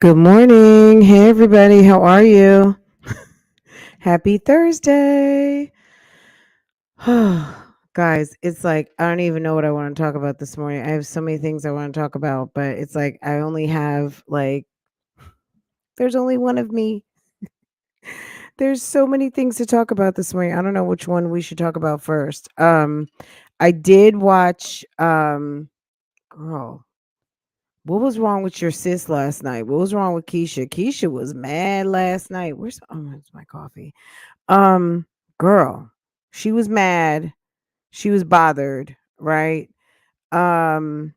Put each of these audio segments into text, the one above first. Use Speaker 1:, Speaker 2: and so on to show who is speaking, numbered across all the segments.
Speaker 1: Good morning. Hey, everybody. How are you? Happy Thursday. Guys, it's like I don't even know what I want to talk about this morning. I have so many things I want to talk about, but it's like I only have there's only one of me. There's so many things to talk about this morning. I don't know which one we should talk about first. I did watch girl, what was wrong with your sis last night? What was wrong with Keisha? Keisha was mad last night. It's my coffee. Um, Girl, she was mad. She was bothered, right? Then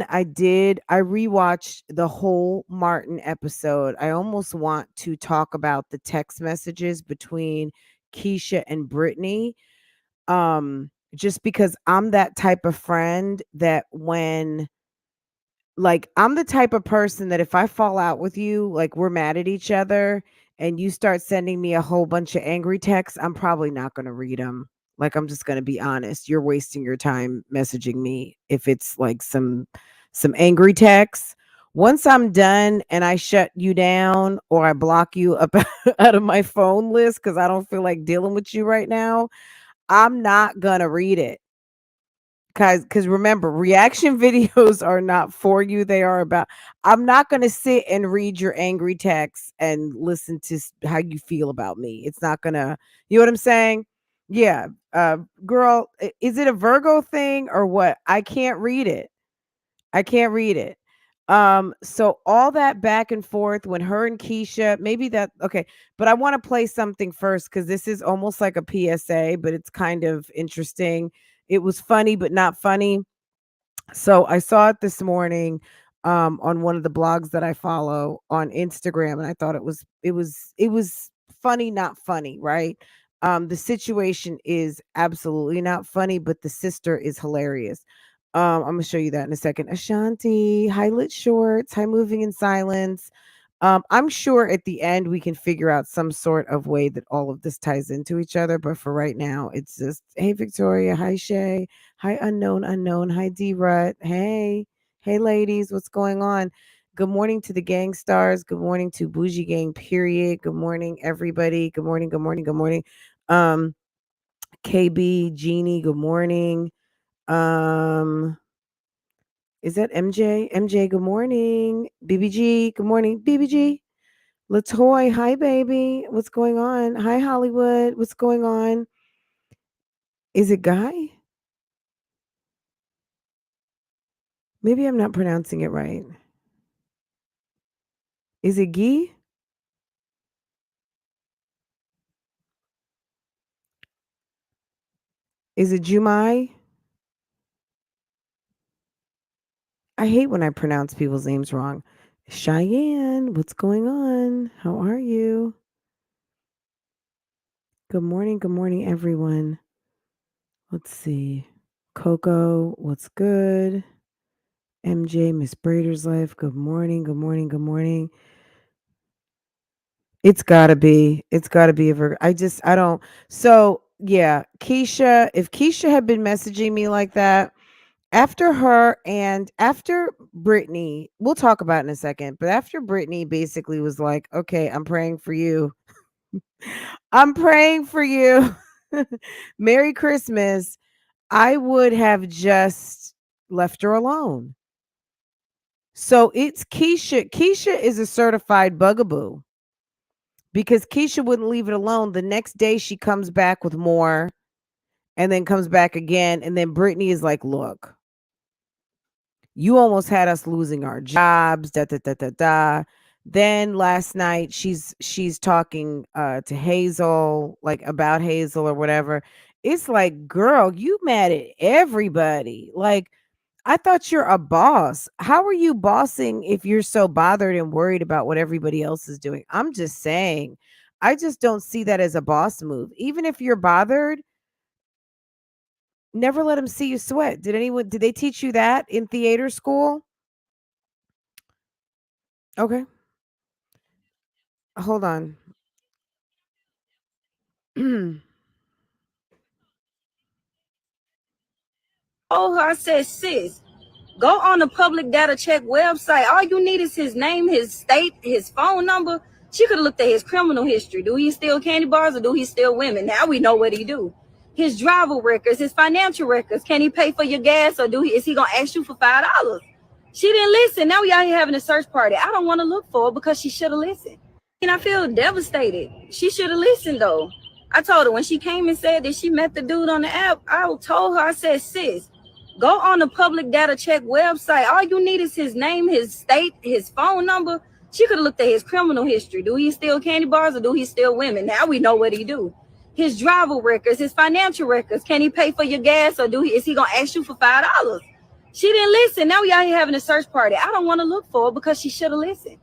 Speaker 1: I rewatched the whole Martin episode. I almost want to talk about the text messages between Keisha and Brittany. Just because I'm that type of friend that I'm the type of person that if I fall out with you, like we're mad at each other and you start sending me a whole bunch of angry texts, I'm probably not going to read them. Like I'm just going to be honest. You're wasting your time messaging me if it's like some angry texts. Once I'm done and I shut you down or I block you up out of my phone list cuz I don't feel like dealing with you right now, I'm not going to read it. Cause remember, reaction videos are not for you, they are about I'm not gonna sit and read your angry texts and listen to how you feel about me. It's not gonna you know what I'm saying? Yeah, girl, is it a Virgo thing or what? I can't read it. I can't read it. So all that back and forth when her and Keisha, maybe that okay, but I want to play something first because this is almost like a PSA, but it's kind of interesting. It was funny, but not funny. So I saw it this morning on one of the blogs that I follow on Instagram, and I thought it was funny, not funny, right? The situation is absolutely not funny, but the sister is hilarious. I'm gonna show you that in a second. Ashanti, hi lit shorts, hi moving in silence. I'm sure at the end we can figure out some sort of way that all of this ties into each other, but for right now, it's just hey Victoria, hi Shay, hi unknown, hi D Rut, hey ladies, what's going on? Good morning to the gang stars. Good morning to Bougie Gang. Period. Good morning, everybody. Good morning. Good morning. Good morning. Um, KB, Jeannie. Good morning. Um, is that MJ? MJ, good morning. BBG, good morning. BBG. Latoy, hi baby. What's going on? Hi Hollywood. What's going on? Is it Guy? Maybe I'm not pronouncing it right. Is it Guy? Is it Jumai? I hate when I pronounce people's names wrong. Cheyenne, what's going on? How are you? Good morning, everyone. Let's see. Coco, what's good? MJ, Miss Brader's life. Good morning. Good morning. Good morning. It's gotta be. It's gotta be a Virgo. I don't. So yeah, Keisha. If Keisha had been messaging me like that after her and after Brittany, we'll talk about it in a second. But after Brittany basically was like, "Okay, I'm praying for you. I'm praying for you. Merry Christmas." I would have just left her alone. So it's Keisha. Keisha is a certified bugaboo because Keisha wouldn't leave it alone. The next day she comes back with more and then comes back again. And then Brittany is like, look, you almost had us losing our jobs, da da da da da. Then last night she's talking to Hazel, like about Hazel or whatever. It's like, girl, you mad at everybody. Like, I thought you're a boss. How are you bossing if you're so bothered and worried about what everybody else is doing? I'm just saying. I just don't see that as a boss move. Even if you're bothered, never let them see you sweat. Did they teach you that in theater school? Okay. Hold on.
Speaker 2: Oh, I said, sis, Go on the public data check website. All you need is his name, his state, his phone number. She could have looked at his criminal history. Do he steal candy bars or do he steal women? Now we know what he do. His driver records, his financial records. Can he pay for your gas or is he gonna ask you for $5? She didn't listen. Now we out here having a search party. I don't want to look for her because she should have listened. And I feel devastated. She should have listened though. I told her when she came and said that she met the dude on the app, I told her, I said, sis, go on the public data check website. All you need is his name, his state, his phone number. She could have looked at his criminal history. Do he steal candy bars or do he steal women? Now we know what he do. His driver records, his financial records. Can he pay for your gas or is he gonna ask you for $5? She didn't listen. Now we out here having a search party. I don't want to look for her because she should have listened.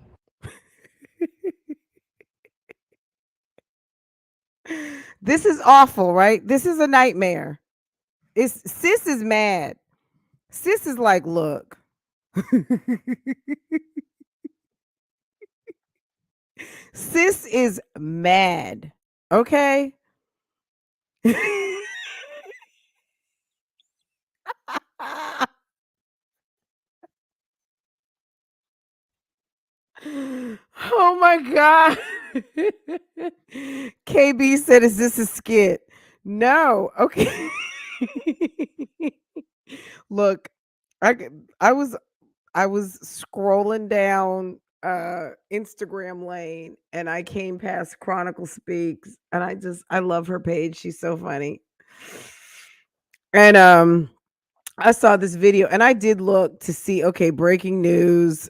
Speaker 1: This is awful, right? This is a nightmare. Sis is mad. Sis is like, look. Sis is mad. Okay? Oh my God. KB said, is this a skit? No. Okay. Look, I was scrolling down Instagram lane and I came past Chronicle Speaks and I love her page. She's so funny. And I saw this video and I did look to see, okay, breaking news,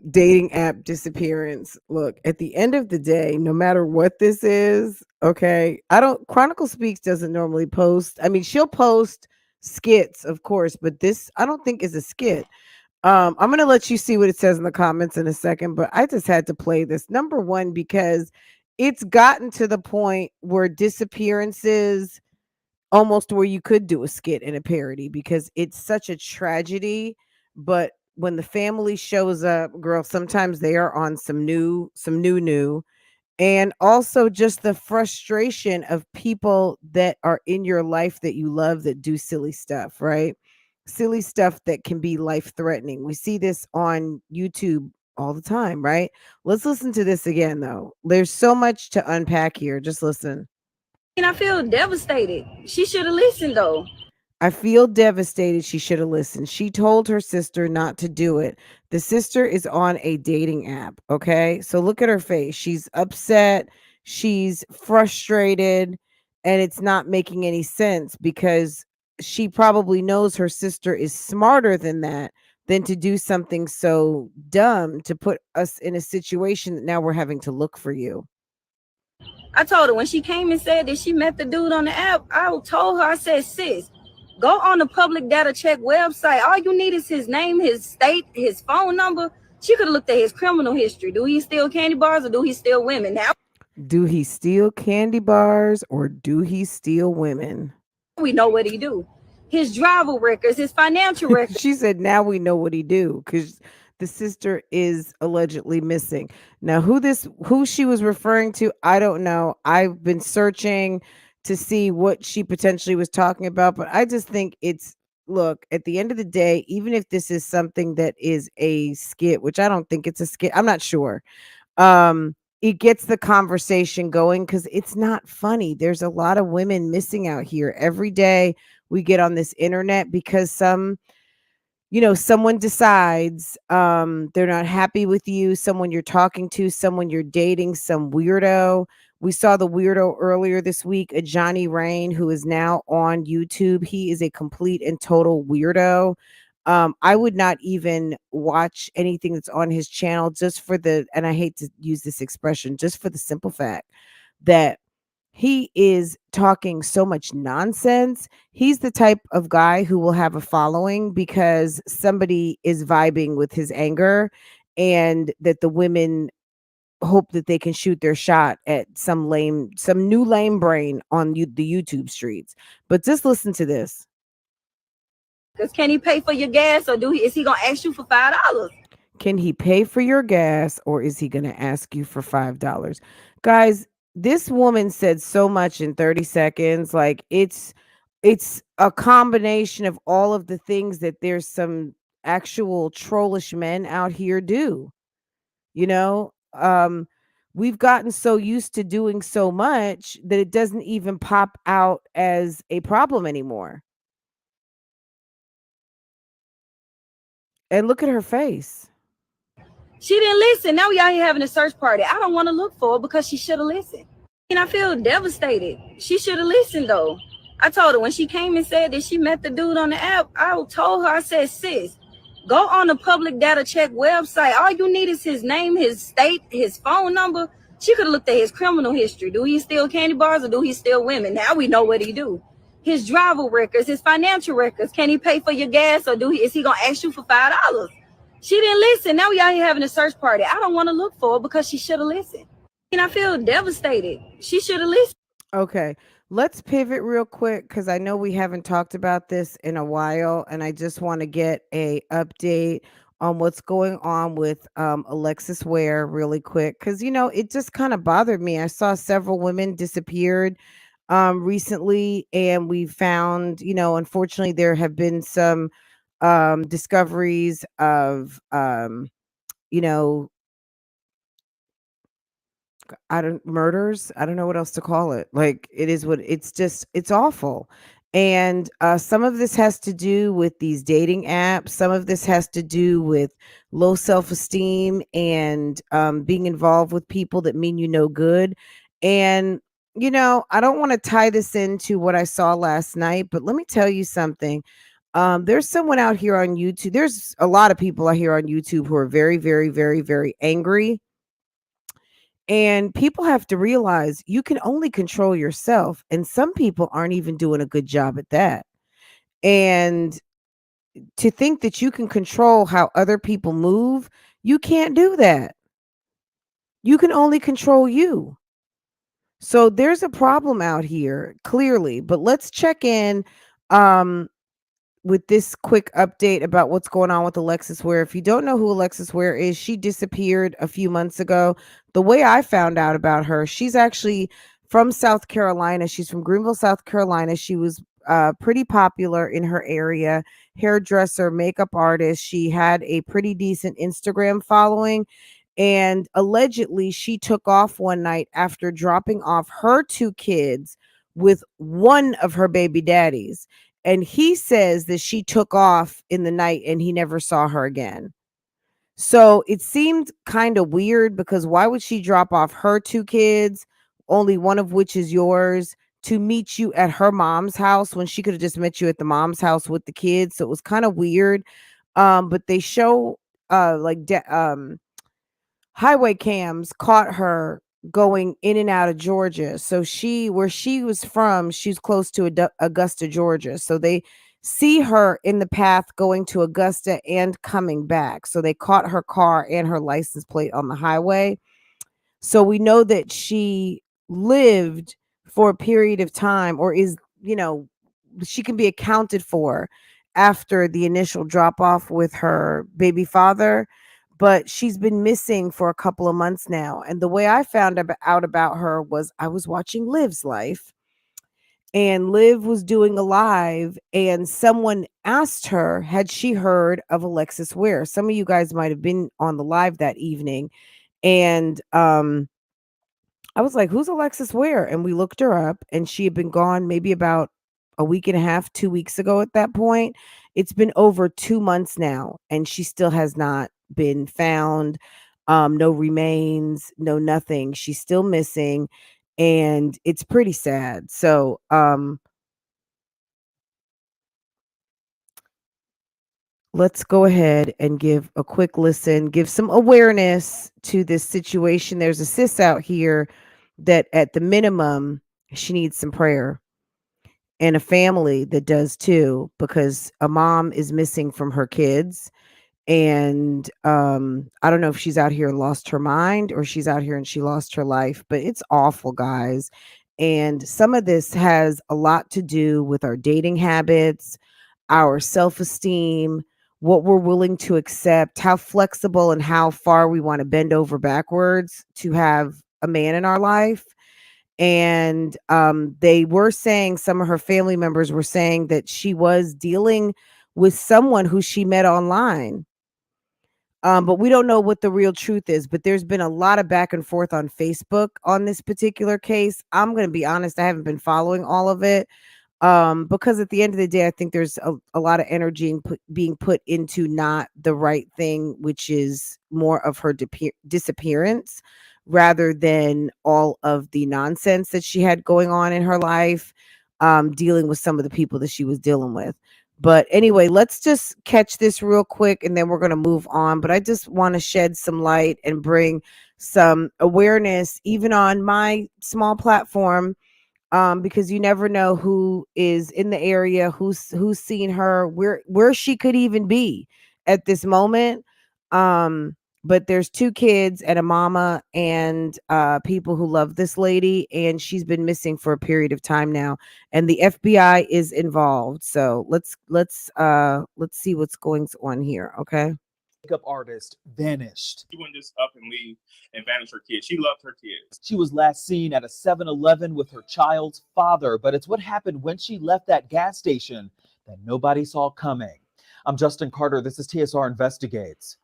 Speaker 1: dating app disappearance. Look, at the end of the day, no matter what this is, okay, Chronicle Speaks doesn't normally post. I mean, she'll post skits, of course, but this I don't think is a skit. I'm gonna let you see what it says in the comments in a second, but I just had to play this. Number one, because it's gotten to the point where disappearances almost where you could do a skit and a parody because it's such a tragedy. But when the family shows up, girl, sometimes they are on some new. And also just the frustration of people that are in your life that you love that do silly stuff, right? Silly stuff that can be life threatening. We see this on YouTube all the time, right? Let's listen to this again, though. There's so much to unpack here. Just listen.
Speaker 2: And I feel devastated. She should have listened though.
Speaker 1: I feel devastated. She should have listened. She told her sister not to do it. The sister is on a dating app. Okay. So look at her face. She's upset. She's frustrated. And it's not making any sense because she probably knows her sister is smarter than that, than to do something so dumb to put us in a situation that now we're having to look for you.
Speaker 2: I told her when she came and said that she met the dude on the app, I told her, I said, sis, go on the public data check website. All you need is his name, his state, his phone number. She could have looked at his criminal history. Do he steal candy bars or do he steal women? Now
Speaker 1: Do he steal candy bars or do he steal women?
Speaker 2: we know what he do. His driver records, his financial records.
Speaker 1: She said, now we know what he do because the sister is allegedly missing. Now, who she was referring to, I don't know. I've been searching to see what she potentially was talking about, but I just think look, at the end of the day, even if this is something that is a skit, which I don't think it's a skit, I'm not sure. It gets the conversation going because it's not funny. There's a lot of women missing out here every day. We get on this internet because someone decides they're not happy with you, someone you're talking to, someone you're dating, some weirdo. We saw the weirdo earlier this week, a Johnny Rain, who is now on YouTube. He is a complete and total weirdo. I would not even watch anything that's on his channel just for and I hate to use this expression, just for the simple fact that he is talking so much nonsense. He's the type of guy who will have a following because somebody is vibing with his anger and that the women hope that they can shoot their shot at some new lame brain on the YouTube streets. But just listen to this.
Speaker 2: Because can he pay for your gas or is he going to ask you for $5?
Speaker 1: Can he pay for your gas or is he going to ask you for $5? Guys, this woman said so much in 30 seconds. Like it's a combination of all of the things that there's some actual trollish men out here do. You know, we've gotten so used to doing so much that it doesn't even pop out as a problem anymore. And look at her face.
Speaker 2: She didn't listen. Now we out here having a search party. I don't want to look for her because she should have listened. And I feel devastated. She should have listened though. I told her when she came and said that she met the dude on the app, I told her, I said, sis, go on the public data check website. All you need is his name, his state, his phone number. She could have looked at his criminal history. Do he steal candy bars or do he steal women? Now we know what he do. His driver records, his financial records. Can he pay for your gas or is he gonna ask you for $5? She didn't listen. Now we out here having a search party. I don't want to look for her because she should have listened. And I feel devastated. She should have listened.
Speaker 1: Okay, let's pivot real quick because I know we haven't talked about this in a while, and I just want to get a update on what's going on with Alexis Ware really quick because it just kind of bothered me. I saw several women disappeared recently, and we found, unfortunately, there have been some discoveries of you know I don't murders. I don't know what else to call it. Like it is what it's just it's awful. And some of this has to do with these dating apps. Some of this has to do with low self-esteem and being involved with people that mean you no good. And I don't want to tie this into what I saw last night, but let me tell you something. There's someone out here on YouTube. There's a lot of people out here on YouTube who are very, very, very, very angry, and people have to realize you can only control yourself. And some people aren't even doing a good job at that. And to think that you can control how other people move, you can't do that. You can only control you. So there's a problem out here, clearly. But let's check in um, with this quick update about what's going on with Alexis Ware. If you don't know who Alexis Ware is, she disappeared a few months ago. The way I found out about her, she's actually from South Carolina. She's from Greenville, South Carolina. She was pretty popular in her area, hairdresser, makeup artist. She had a pretty decent Instagram following. And allegedly, she took off one night after dropping off her two kids with one of her baby daddies. And he says that she took off in the night and he never saw her again. So it seemed kind of weird because why would she drop off her two kids, only one of which is yours, to meet you at her mom's house when she could have just met you at the mom's house with the kids? So it was kind of weird. But they show highway cams caught her going in and out of Georgia. So where she was from, she's close to Augusta, Georgia. So they see her in the path going to Augusta and coming back. So they caught her car and her license plate on the highway. So we know that she lived for a period of time, or she can be accounted for after the initial drop off with her baby father, but she's been missing for a couple of months now. And the way I found out about her was I was watching Liv's life, and Liv was doing a live, and someone asked her, had she heard of Alexis Ware? Some of you guys might have been on the live that evening. And I was like, who's Alexis Ware? And we looked her up, and she had been gone maybe about a week and a half, 2 weeks ago at that point. It's been over 2 months now, and she still has not been found. No remains, no nothing. She's still missing, and it's pretty sad. So, let's go ahead and give a quick listen, give some awareness to this situation. There's a sis out here that at the minimum, she needs some prayer, and a family that does too, because a mom is missing from her kids. And I don't know if she's out here and lost her mind, or she's out here and she lost her life, but it's awful, guys. And some of this has a lot to do with our dating habits, our self-esteem, what we're willing to accept, how flexible and how far we want to bend over backwards to have a man in our life. And they were saying, some of her family members were saying that she was dealing with someone who she met online. But we don't know what the real truth is. But there's been a lot of back and forth on Facebook on this particular case. I'm going to be honest, I haven't been following all of it, because at the end of the day, I think there's a lot of energy being put into not the right thing, which is more of her disappearance rather than all of the nonsense that she had going on in her life, dealing with some of the people that she was dealing with. But anyway, let's just catch this real quick and then we're going to move on. But I just want to shed some light and bring some awareness, even on my small platform, because you never know who is in the area, who's seen her, where she could even be at this moment. But there's 2 kids and a mama and people who love this lady, and she's been missing for a period of time now, and the FBI is involved. So let's see what's going on here, okay?
Speaker 3: Makeup artist vanished.
Speaker 4: She wouldn't just up and leave and vanish her kids. She loved her kids.
Speaker 3: She was last seen at a 7-Eleven with her child's father, but it's what happened when she left that gas station that nobody saw coming. I'm Justin Carter. This is TSR Investigates.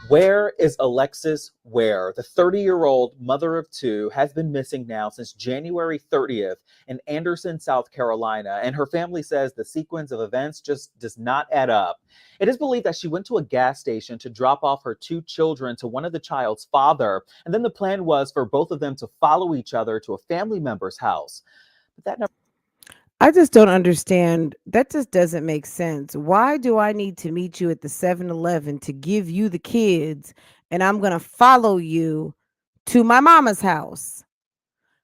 Speaker 3: Where is Alexis Ware? The 30-year-old mother of 2 has been missing now since January 30th in Anderson, South Carolina, and her family says the sequence of events just does not add up. It is believed that she went to a gas station to drop off her 2 children to one of the child's father, and then the plan was for both of them to follow each other to a family member's house. But that never
Speaker 1: I just don't understand. That just doesn't make sense. Why do I need to meet you at the 7-Eleven to give you the kids and I'm going to follow you to my mama's house?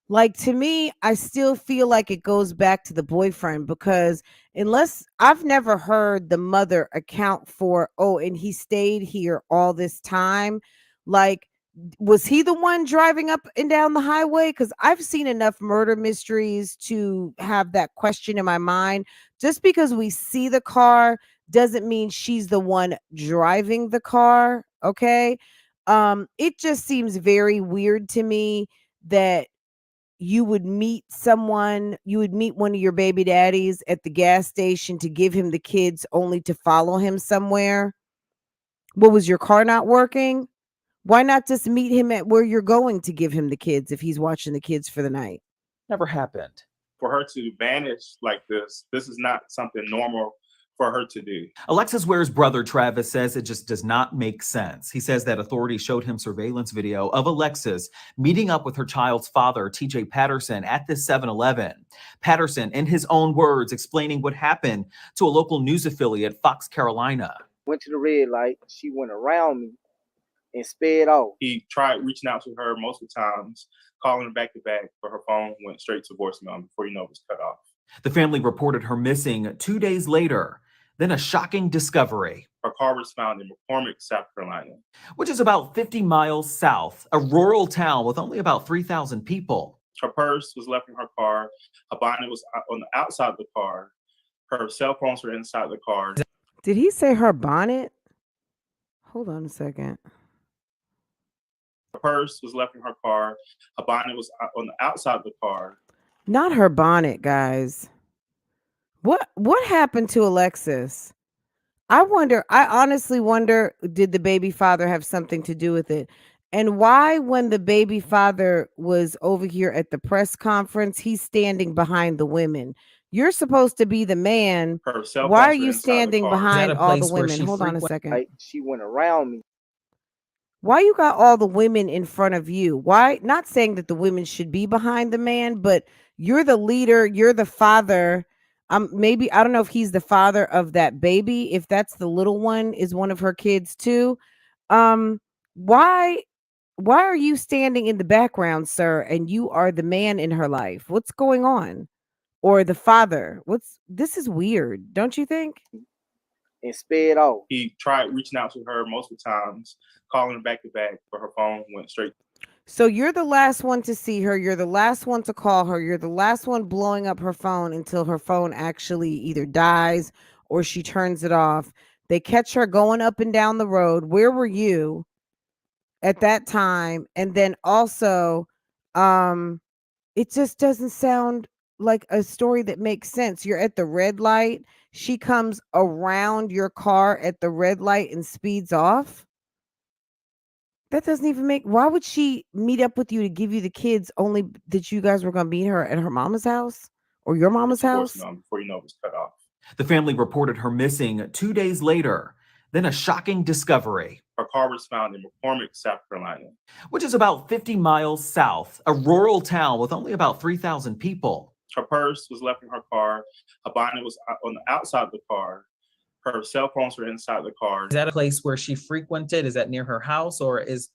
Speaker 1: Like, to me, I still feel like it goes back to the boyfriend, because unless I've never heard the mother account for, oh, and he stayed here all this time. Like, was he the one driving up and down the highway? Because I've seen enough murder mysteries to have that question in my mind. Just because we see the car doesn't mean she's the one driving the car. Okay. It just seems very weird to me that you would meet one of your baby daddies at the gas station to give him the kids only to follow him somewhere. What, was your car not working? Why not just meet him at where you're going to give him the kids if he's watching the kids for the night?
Speaker 3: never happened.
Speaker 4: For her to vanish like this is not something normal for her to do.
Speaker 3: Alexis Ware's brother, Travis, says it just does not make sense. He says that authorities showed him surveillance video of Alexis meeting up with her child's father, TJ Patterson, at this 7-Eleven. Patterson, in his own words, explaining what happened to a local news affiliate, Fox Carolina.
Speaker 5: Went to the red light. She went around me and sped off.
Speaker 4: He tried reaching out to her multiple times, calling her back to back, but her phone went straight to voicemail before it was cut off.
Speaker 3: The family reported her missing 2 days later. Then a shocking discovery.
Speaker 4: Her car was found in McCormick, South Carolina,
Speaker 3: which is about 50 miles south, a rural town with only about 3,000 people.
Speaker 4: Her purse was left in her car. Her bonnet was on the outside of the car. Her cell phones were inside the car.
Speaker 1: Did he say her bonnet? Hold on a second.
Speaker 4: Her purse was left in her car. Her bonnet was on the outside of the car.
Speaker 1: Not her bonnet, guys. What happened to Alexis? I honestly wonder, did the baby father have something to do with it? And why, when the baby father was over here at the press conference, he's standing behind the women? You're supposed to be the man. Why are you standing behind all the women? Hold on a second.
Speaker 5: She went around me.
Speaker 1: Why you got all the women in front of you? Why? Not saying that the women should be behind the man, but you're the leader. You're the father. Maybe, I don't know if he's the father of that baby. If that's the little one, is one of her kids too. Why are you standing in the background, sir? And you are the man in her life. What's going on? Or the father? This is weird, don't you think?
Speaker 5: And sped off.
Speaker 4: He tried reaching out to her multiple times, calling her back to back, but her phone went straight.
Speaker 1: So you're the last one to see her. You're the last one to call her. You're the last one blowing up her phone until her phone actually either dies or she turns it off. They catch her going up and down the road. Where were you at that time? And then also, It just doesn't sound like a story that makes sense. You're at the red light. She comes around your car at the red light and speeds off. That doesn't even make. Why would she meet up with you to give you the kids only that you guys were going to meet her at her mama's house or your mama's house?
Speaker 4: Before you know it was cut off.
Speaker 3: The family reported her missing 2 days later. Then a shocking discovery.
Speaker 4: Her car was found in McCormick, South Carolina,
Speaker 3: which is about 50 miles south, a rural town with only about 3,000 people.
Speaker 4: Her purse was left in her car. Her bonnet was on the outside of the car. Her cell phones were inside the car.
Speaker 6: Is that a place where she frequented? Is that near her house, or is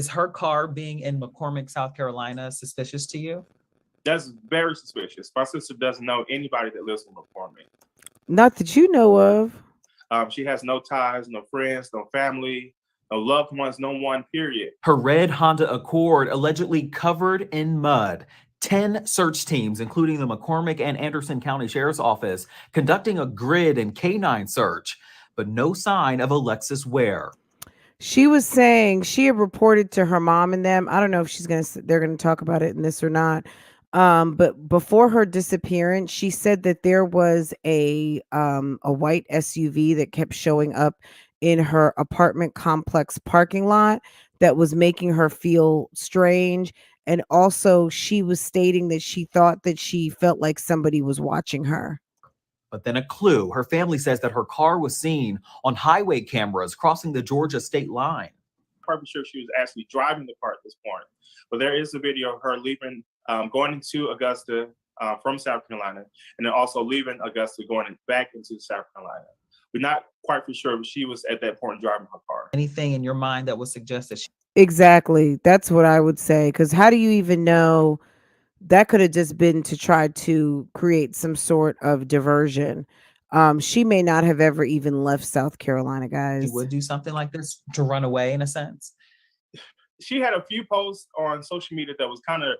Speaker 6: her car being in McCormick, South Carolina, suspicious to you?
Speaker 4: That's very suspicious. My sister doesn't know anybody that lives in McCormick.
Speaker 1: Not that you know of.
Speaker 4: She has no ties, no friends, no family, no loved ones, no one, period.
Speaker 3: Her red Honda Accord allegedly covered in mud. 10 search teams, including the McCormick and Anderson County Sheriff's Office, conducting a grid and canine search, but no sign of Alexis Ware.
Speaker 1: She was saying she had reported to her mom and them. I don't know if they're gonna talk about it in this or not. But before her disappearance, she said that there was a white SUV that kept showing up in her apartment complex parking lot that was making her feel strange. And also she was stating that she thought that she felt like somebody was watching her.
Speaker 3: But then a clue. Her family says that her car was seen on highway cameras crossing the Georgia state line.
Speaker 4: I'm probably sure she was actually driving the car at this point. But there is a video of her leaving, going into Augusta from South Carolina, and then also leaving Augusta, going back into South Carolina. We're not quite for sure if she was at that point driving her car.
Speaker 6: Anything in your mind that would suggest that she...
Speaker 1: Exactly. That's what I would say. Because how do you even know? That could have just been to try to create some sort of diversion. She may not have ever even left South Carolina, guys.
Speaker 6: She would do something like this to run away, in a sense.
Speaker 4: She had a few posts on social media that was kind of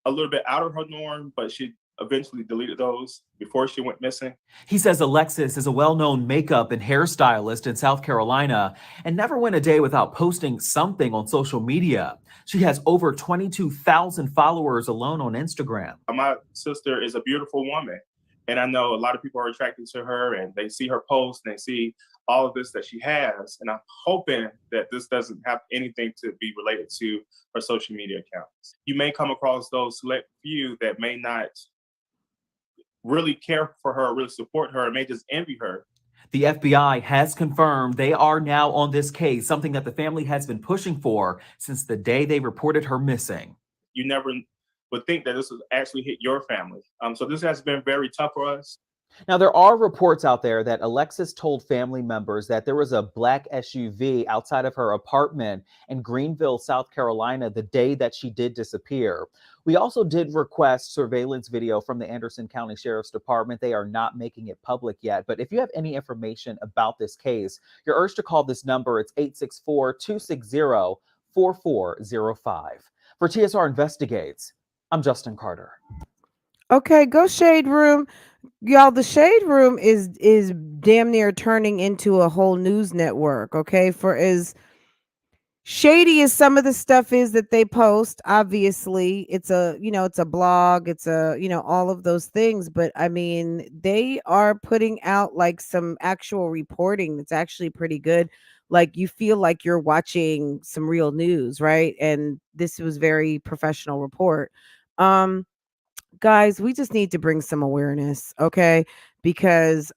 Speaker 4: a little bit out of her norm, but she eventually deleted those before she went missing.
Speaker 3: He says Alexis is a well-known makeup and hairstylist in South Carolina and never went a day without posting something on social media. She has over 22,000 followers alone on Instagram.
Speaker 4: My sister is a beautiful woman, and I know a lot of people are attracted to her, and they see her posts and they see all of this that she has, and I'm hoping that this doesn't have anything to be related to her social media accounts. You may come across those select few that may not really care for her, really support her, and may just envy her.
Speaker 3: The FBI has confirmed they are now on this case, something that the family has been pushing for since the day they reported her missing.
Speaker 4: You never would think that this would actually hit your family. So this has been very tough for us.
Speaker 3: Now, there are reports out there that Alexis told family members that there was a black SUV outside of her apartment in Greenville, South Carolina, the day that she did disappear. We also did request surveillance video from the Anderson County Sheriff's Department. They are not making it public yet. But if you have any information about this case, you're urged to call this number. It's 864-260-4405. For TSR Investigates, I'm Justin Carter.
Speaker 1: Okay, go Shade Room. Y'all, the Shade Room is damn near turning into a whole news network, okay? For as shady as some of the stuff is that they post, obviously, it's a, it's a blog, it's a, all of those things, but I mean, they are putting out like some actual reporting that's actually pretty good. Like you feel like you're watching some real news, right? And this was very professional report. Guys, we just need to bring some awareness, okay? Because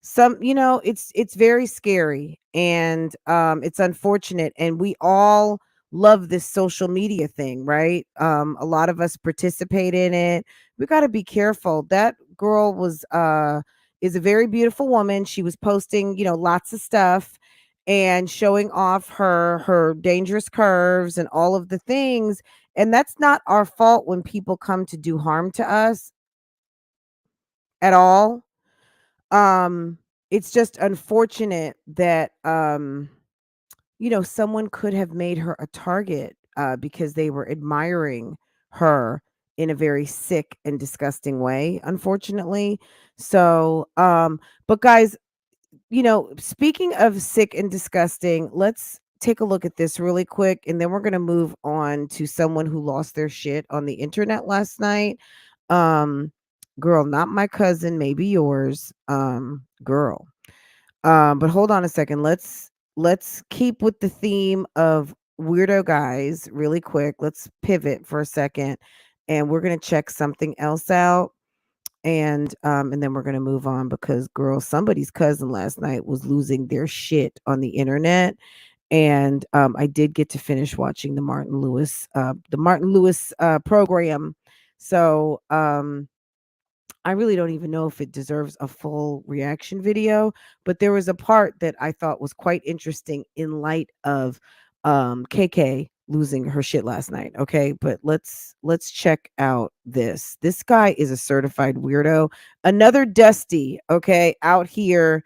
Speaker 1: it's very scary, and it's unfortunate, and we all love this social media thing, right? A lot of us participate in it. We got to be careful. That girl is a very beautiful woman. She was posting, lots of stuff and showing off her dangerous curves and all of the things. And that's not our fault when people come to do harm to us at all. It's just unfortunate that, someone could have made her a target because they were admiring her in a very sick and disgusting way, unfortunately. So, but guys, speaking of sick and disgusting, let's take a look at this really quick, and then we're gonna move on to someone who lost their shit on the internet last night. Girl, not my cousin, maybe yours. Girl. But hold on a second. Let's keep with the theme of weirdo guys really quick. Let's pivot for a second, and we're gonna check something else out. And then we're gonna move on because girl, somebody's cousin last night was losing their shit on the internet. And I did get to finish watching the Martin Lewis program. So I really don't even know if it deserves a full reaction video, but there was a part that I thought was quite interesting in light of KK losing her shit last night. Okay, but let's check out this. This guy is a certified weirdo. Another Dusty, okay, out here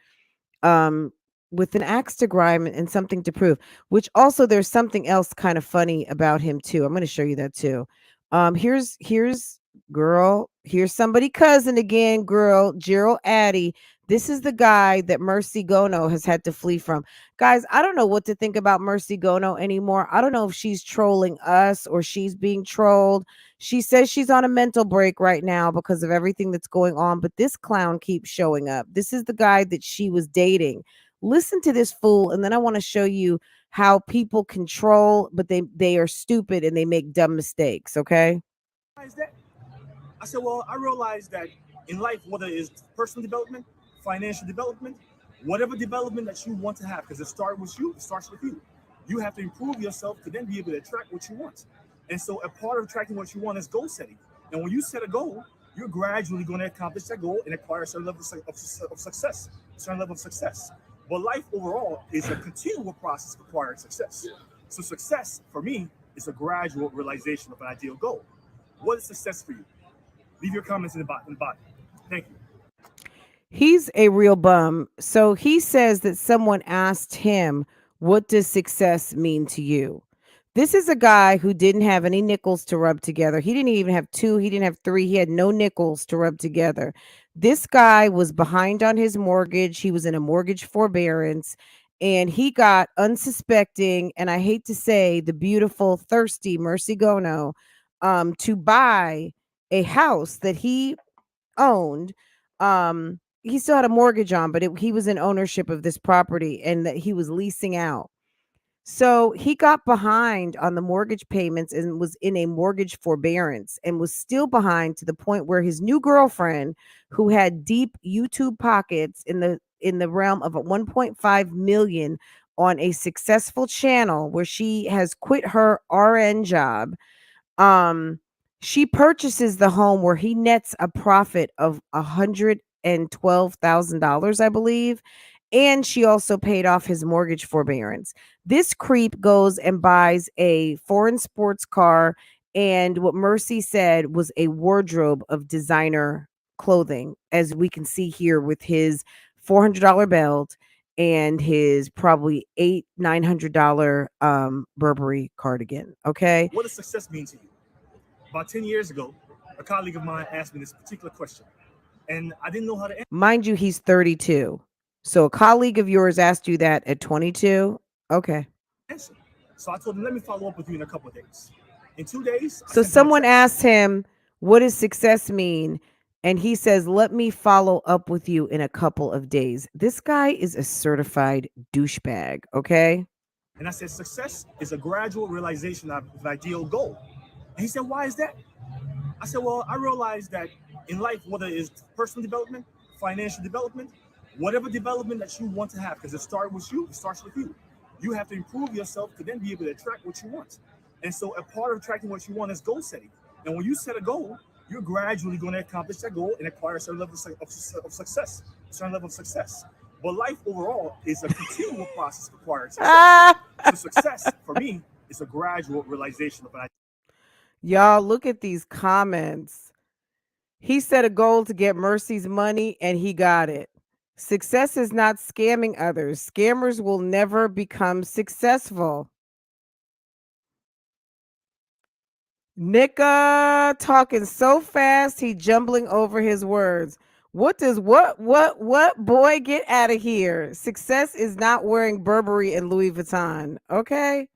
Speaker 1: um with an axe to grind and something to prove, which also there's something else kind of funny about him too. I'm going to show you that too. Here's girl, here's somebody cousin again, girl, Gerald Addy. This is the guy that Mercy Gono has had to flee from. Guys, I don't know what to think about Mercy Gono anymore. I don't know if she's trolling us or she's being trolled. She says she's on a mental break right now because of everything that's going on, but this clown keeps showing up. This is the guy that she was dating. Listen to this fool, and then I want to show you how people control, but they are stupid and they make dumb mistakes, okay?
Speaker 7: I said, well, I realized that in life, whether it's personal development, financial development, whatever development that you want to have, because it starts with you, it starts with you. You have to improve yourself to then be able to attract what you want. And so a part of attracting what you want is goal setting. And when you set a goal, you're gradually going to accomplish that goal and acquire a certain level of success, a certain level of success. But life overall is a continual process of acquiring success. So success, for me, is a gradual realization of an ideal goal. What is success for you? Leave your comments in the bottom. Thank you.
Speaker 1: He's a real bum. So he says that someone asked him, what does success mean to you? This is a guy who didn't have any nickels to rub together. He didn't even have two. He didn't have three. He had no nickels to rub together. This guy was behind on his mortgage. He was in a mortgage forbearance and he got unsuspecting. And I hate to say the beautiful, thirsty Mercy Gono to buy a house that he owned. He still had a mortgage on, but he was in ownership of this property and that he was leasing out. So he got behind on the mortgage payments and was in a mortgage forbearance and was still behind to the point where his new girlfriend, who had deep YouTube pockets in the realm of 1.5 million on a successful channel where she has quit her RN job, she purchases the home where he nets a profit of $112,000, I believe. And she also paid off his mortgage forbearance. This creep goes and buys a foreign sports car and what Mercy said was a wardrobe of designer clothing, as we can see here with his $400 belt and his probably $900 Burberry cardigan. Okay.
Speaker 7: What does success mean to you? About 10 years ago, a colleague of mine asked me this particular question, and I didn't know how to answer.
Speaker 1: Mind you, he's 32. So a colleague of yours asked you that at 22? Okay.
Speaker 7: So I told him, let me follow up with you in a couple of days. In 2 days.
Speaker 1: So someone asked him, what does success mean? And he says, let me follow up with you in a couple of days. This guy is a certified douchebag, okay?
Speaker 7: And I said, success is a gradual realization of an ideal goal. And he said, why is that? I said, well, I realized that in life, whether it's personal development, financial development, whatever development that you want to have, because it starts with you, it starts with you. You have to improve yourself to then be able to attract what you want. And so a part of attracting what you want is goal setting. And when you set a goal, you're gradually going to accomplish that goal and acquire a certain level of success, a certain level of success. But life overall is a continual process of acquiring success. So success, for me, is a gradual realization of an idea.
Speaker 1: Y'all, look at these comments. He set a goal to get Mercy's money and he got it. Success is not scamming others. Scammers will never become successful. Nika talking so fast, he jumbling over his words. What does boy, get out of here? Success is not wearing Burberry and Louis Vuitton. Okay.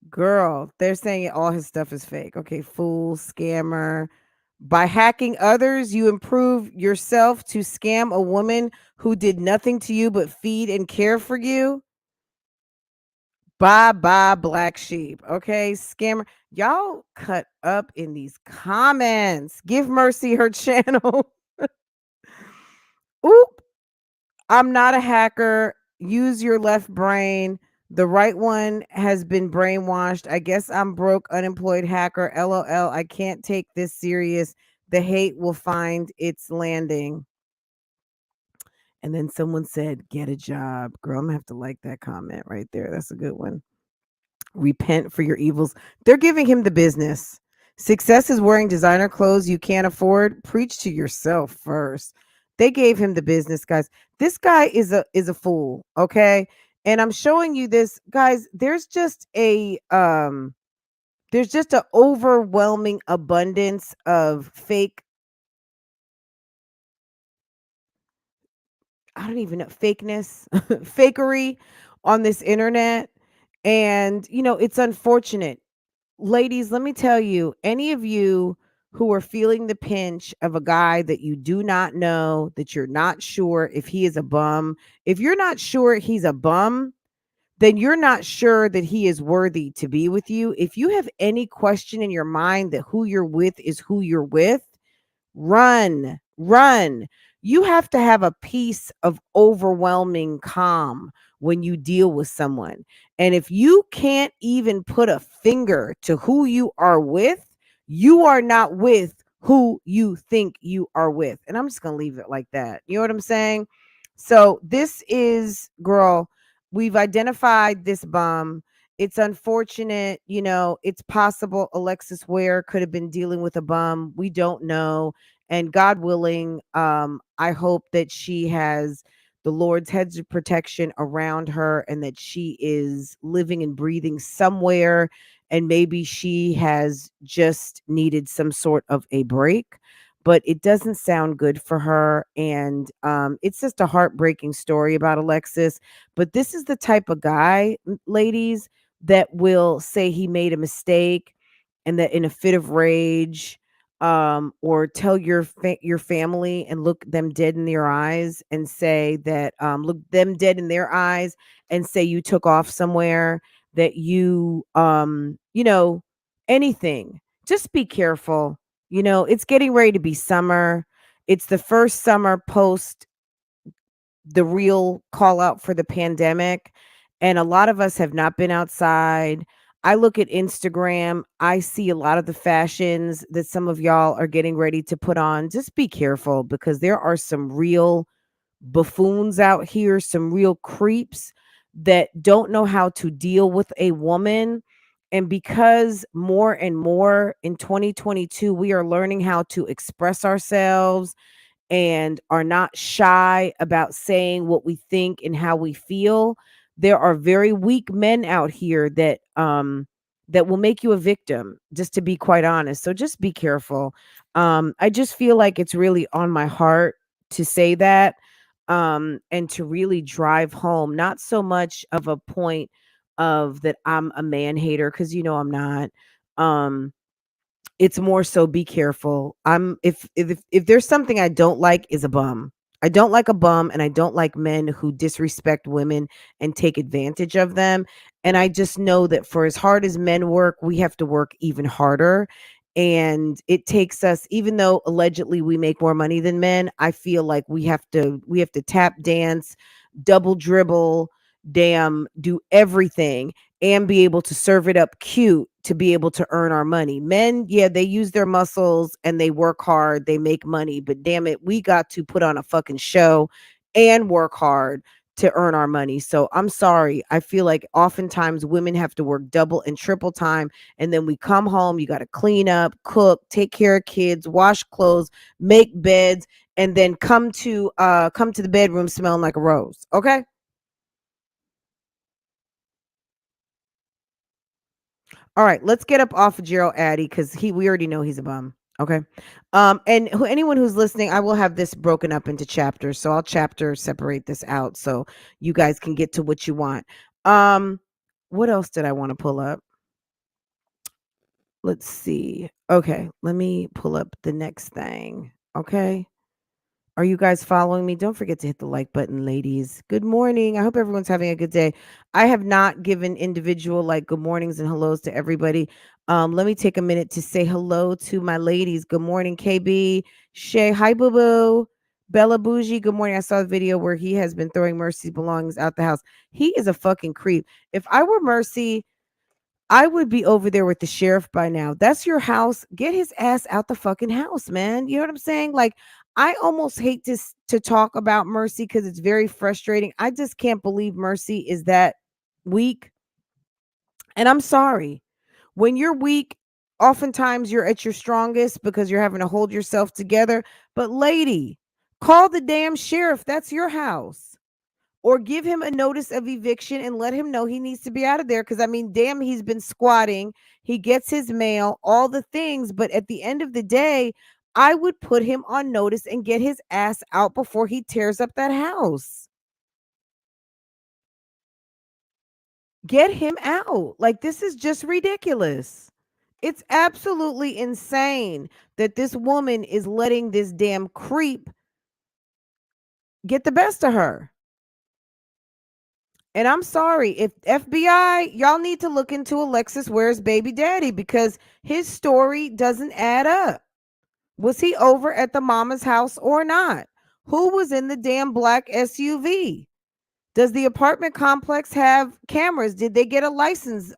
Speaker 1: Girl, they're saying all his stuff is fake. Okay, fool, scammer. By hacking others, you improve yourself to scam a woman who did nothing to you but feed and care for you. Bye bye, black sheep. Okay, scammer. Y'all cut up in these comments. Give Mercy her channel. Oop. I'm not a hacker. Use your left brain. The right one has been brainwashed. I guess I'm broke, unemployed hacker. LOL. I can't take this serious. The hate will find its landing. And then someone said, get a job. Girl, I'm going to have to like that comment right there. That's a good one. Repent for your evils. They're giving him the business. Success is wearing designer clothes you can't afford. Preach to yourself first. They gave him the business, guys. This guy is a fool, okay? And I'm showing you this, guys. There's just a overwhelming abundance of fake, I don't even know, fakeness, fakery on this internet. And it's unfortunate. Ladies, let me tell you, any of you who are feeling the pinch of a guy that you do not know, that you're not sure if he is a bum, if you're not sure he's a bum, then you're not sure that he is worthy to be with you. If you have any question in your mind that who you're with is who you're with, run. You have to have a piece of overwhelming calm when you deal with someone. And if you can't even put a finger to who you are with, you are not with who you think you are with. And I'm just going to leave it like that. You know what I'm saying? So this is, girl, we've identified this bum. It's unfortunate, it's possible Alexis Ware could have been dealing with a bum. We don't know. And God willing, I hope that she has the Lord's hedge of protection around her and that she is living and breathing somewhere. And maybe she has just needed some sort of a break, but it doesn't sound good for her. And it's just a heartbreaking story about Alexis. But this is the type of guy, ladies, that will say he made a mistake and that in a fit of rage, or tell your family and look them dead in their eyes and say that, look them dead in their eyes and say you took off somewhere, that anything. Just be careful. It's getting ready to be summer. It's the first summer post the real call out for the pandemic. And a lot of us have not been outside. I look at Instagram, I see a lot of the fashions that some of y'all are getting ready to put on. Just be careful because there are some real buffoons out here, some real creeps that don't know how to deal with a woman. And because more and more in 2022, we are learning how to express ourselves and are not shy about saying what we think and how we feel. There are very weak men out here that will make you a victim, just to be quite honest. So just be careful. I just feel like it's really on my heart to say that, and to really drive home, not so much of a point of that I'm a man hater, because I'm not. It's more so be careful. If there's something I don't like is a bum. I don't like a bum, and I don't like men who disrespect women and take advantage of them. And I just know that for as hard as men work, we have to work even harder. And it takes us, even though allegedly we make more money than men, I feel like we have to tap dance, double dribble, damn, do everything and be able to serve it up cute to be able to earn our money. Men, yeah, they use their muscles and they work hard, they make money, but damn it, we got to put on a fucking show and work hard to earn our money. So I'm sorry. I feel like oftentimes women have to work double and triple time. And then we come home, you got to clean up, cook, take care of kids, wash clothes, make beds, and then come to the bedroom smelling like a rose. Okay. All right, let's get up off of Gerald Addy because we already know he's a bum. Okay. And anyone who's listening, I will have this broken up into chapters. So I'll chapter separate this out so you guys can get to what you want. What else did I want to pull up? Let's see. Okay, let me pull up the next thing. Okay. Are you guys following me? Don't forget to hit the like button, ladies. Good morning. I hope everyone's having a good day. I have not given individual like good mornings and hellos to everybody. Let me take a minute to say hello to my ladies. Good morning, KB, Shay, hi, boo boo, Bella Bougie. Good morning. I saw a video where he has been throwing Mercy's belongings out the house. He is a fucking creep. If I were Mercy, I would be over there with the sheriff by now. That's your house. Get his ass out the fucking house, man. You know what I'm saying? Like, I almost hate to talk about Mercy because it's very frustrating. I just can't believe Mercy is that weak. And I'm sorry. When you're weak, oftentimes you're at your strongest because you're having to hold yourself together. But lady, call the damn sheriff. That's your house. Or give him a notice of eviction and let him know he needs to be out of there. Because, I mean, damn, he's been squatting. He gets his mail, all the things. But at the end of the day, I would put him on notice and get his ass out before he tears up that house. Get him out. Like, this is just ridiculous. It's absolutely insane that this woman is letting this damn creep get the best of her. And I'm sorry, if FBI, y'all need to look into Alexis Ware's baby daddy because his story doesn't add up. Was he over at the mama's house or not? Who was in the damn black SUV? Does the apartment complex have cameras? Did they get a license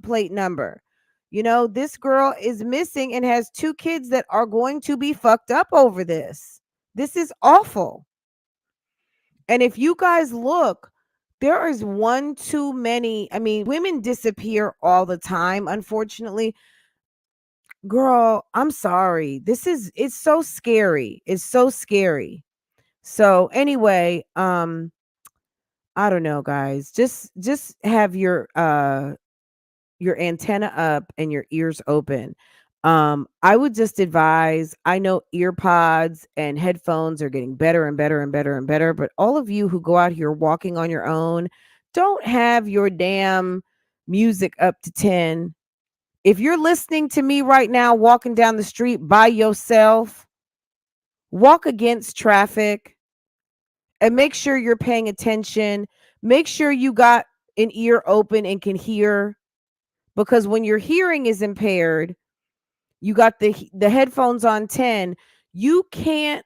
Speaker 1: plate number? You know, this girl is missing and has 2 kids that are going to be fucked up over this. This is awful. And if you guys look, there is one too many. I mean, women disappear all the time, unfortunately. Girl, I'm sorry. It's so scary. It's so scary. So anyway, I don't know, guys. Just have your antenna up and your ears open. I would just advise, I know earpods and headphones are getting better and better and better and better, but all of you who go out here walking on your own, don't have your damn music up to 10. If you're listening to me right now walking down the street by yourself, walk against traffic and make sure you're paying attention. Make sure you got an ear open and can hear, because when your hearing is impaired, you got the headphones on 10, you can't,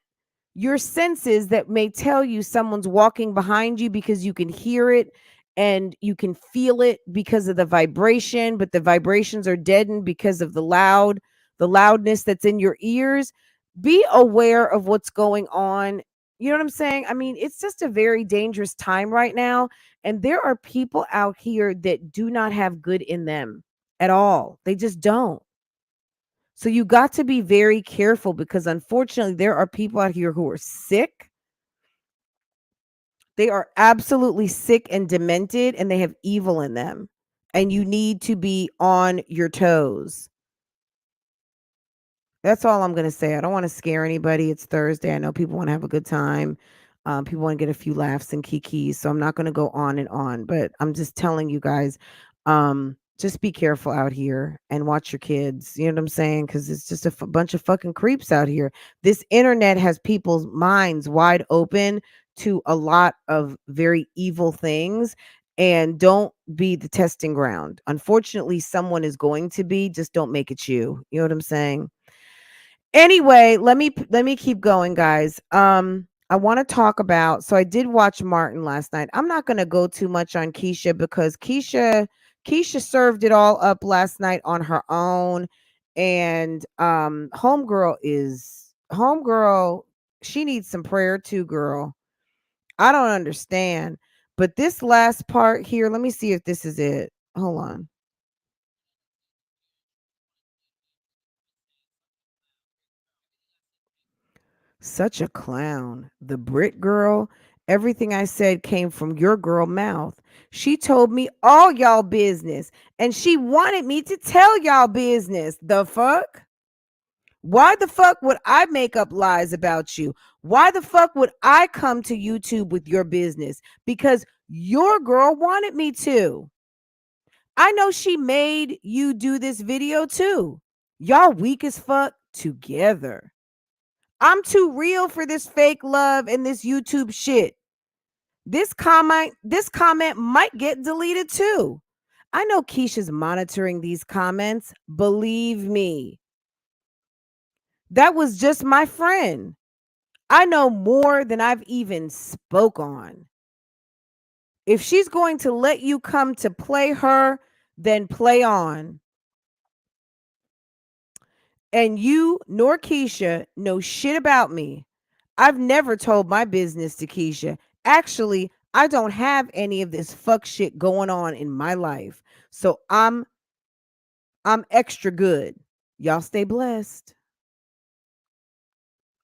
Speaker 1: your senses that may tell you someone's walking behind you because you can hear it and you can feel it because of the vibration, but the vibrations are deadened because of the loudness that's in your ears. Be aware of what's going on. You know what I'm saying? I mean, it's just a very dangerous time right now. And there are people out here that do not have good in them at all. They just don't. So you got to be very careful because unfortunately there are people out here who are sick. They are absolutely sick and demented and they have evil in them. And you need to be on your toes. That's all I'm going to say. I don't want to scare anybody. It's Thursday. I know people want to have a good time. People want to get a few laughs and kikis. So I'm not going to go on and on, but I'm just telling you guys, just be careful out here and watch your kids. You know what I'm saying? Because it's just a bunch of fucking creeps out here. This internet has people's minds wide open to a lot of very evil things. And don't be the testing ground. Unfortunately, someone is going to be. Just don't make it you. You know what I'm saying? Anyway, let me keep going, guys. I want to talk about, so I did watch Martin last night. I'm not going to go too much on Keesha because Keesha served it all up last night on her own. And homegirl, she needs some prayer too, girl. I don't understand. But this last part here, let me see if this is it. Hold on. Such a clown. The Brit girl. Everything I said came from your girl mouth. She told me all y'all business and she wanted me to tell y'all business. The fuck? Why the fuck would I make up lies about you? Why the fuck would I come to YouTube with your business? Because your girl wanted me to. I know she made you do this video too. Y'all weak as fuck together. I'm too real for this fake love and this YouTube shit. This comment might get deleted too. I know Keisha's monitoring these comments. Believe me. That was just my friend. I know more than I've even spoke on. If she's going to let you come to play her, then play on. And you nor Keisha know shit about me. I've never told my business to Keisha. Actually, I don't have any of this fuck shit going on in my life. So I'm extra good. Y'all stay blessed.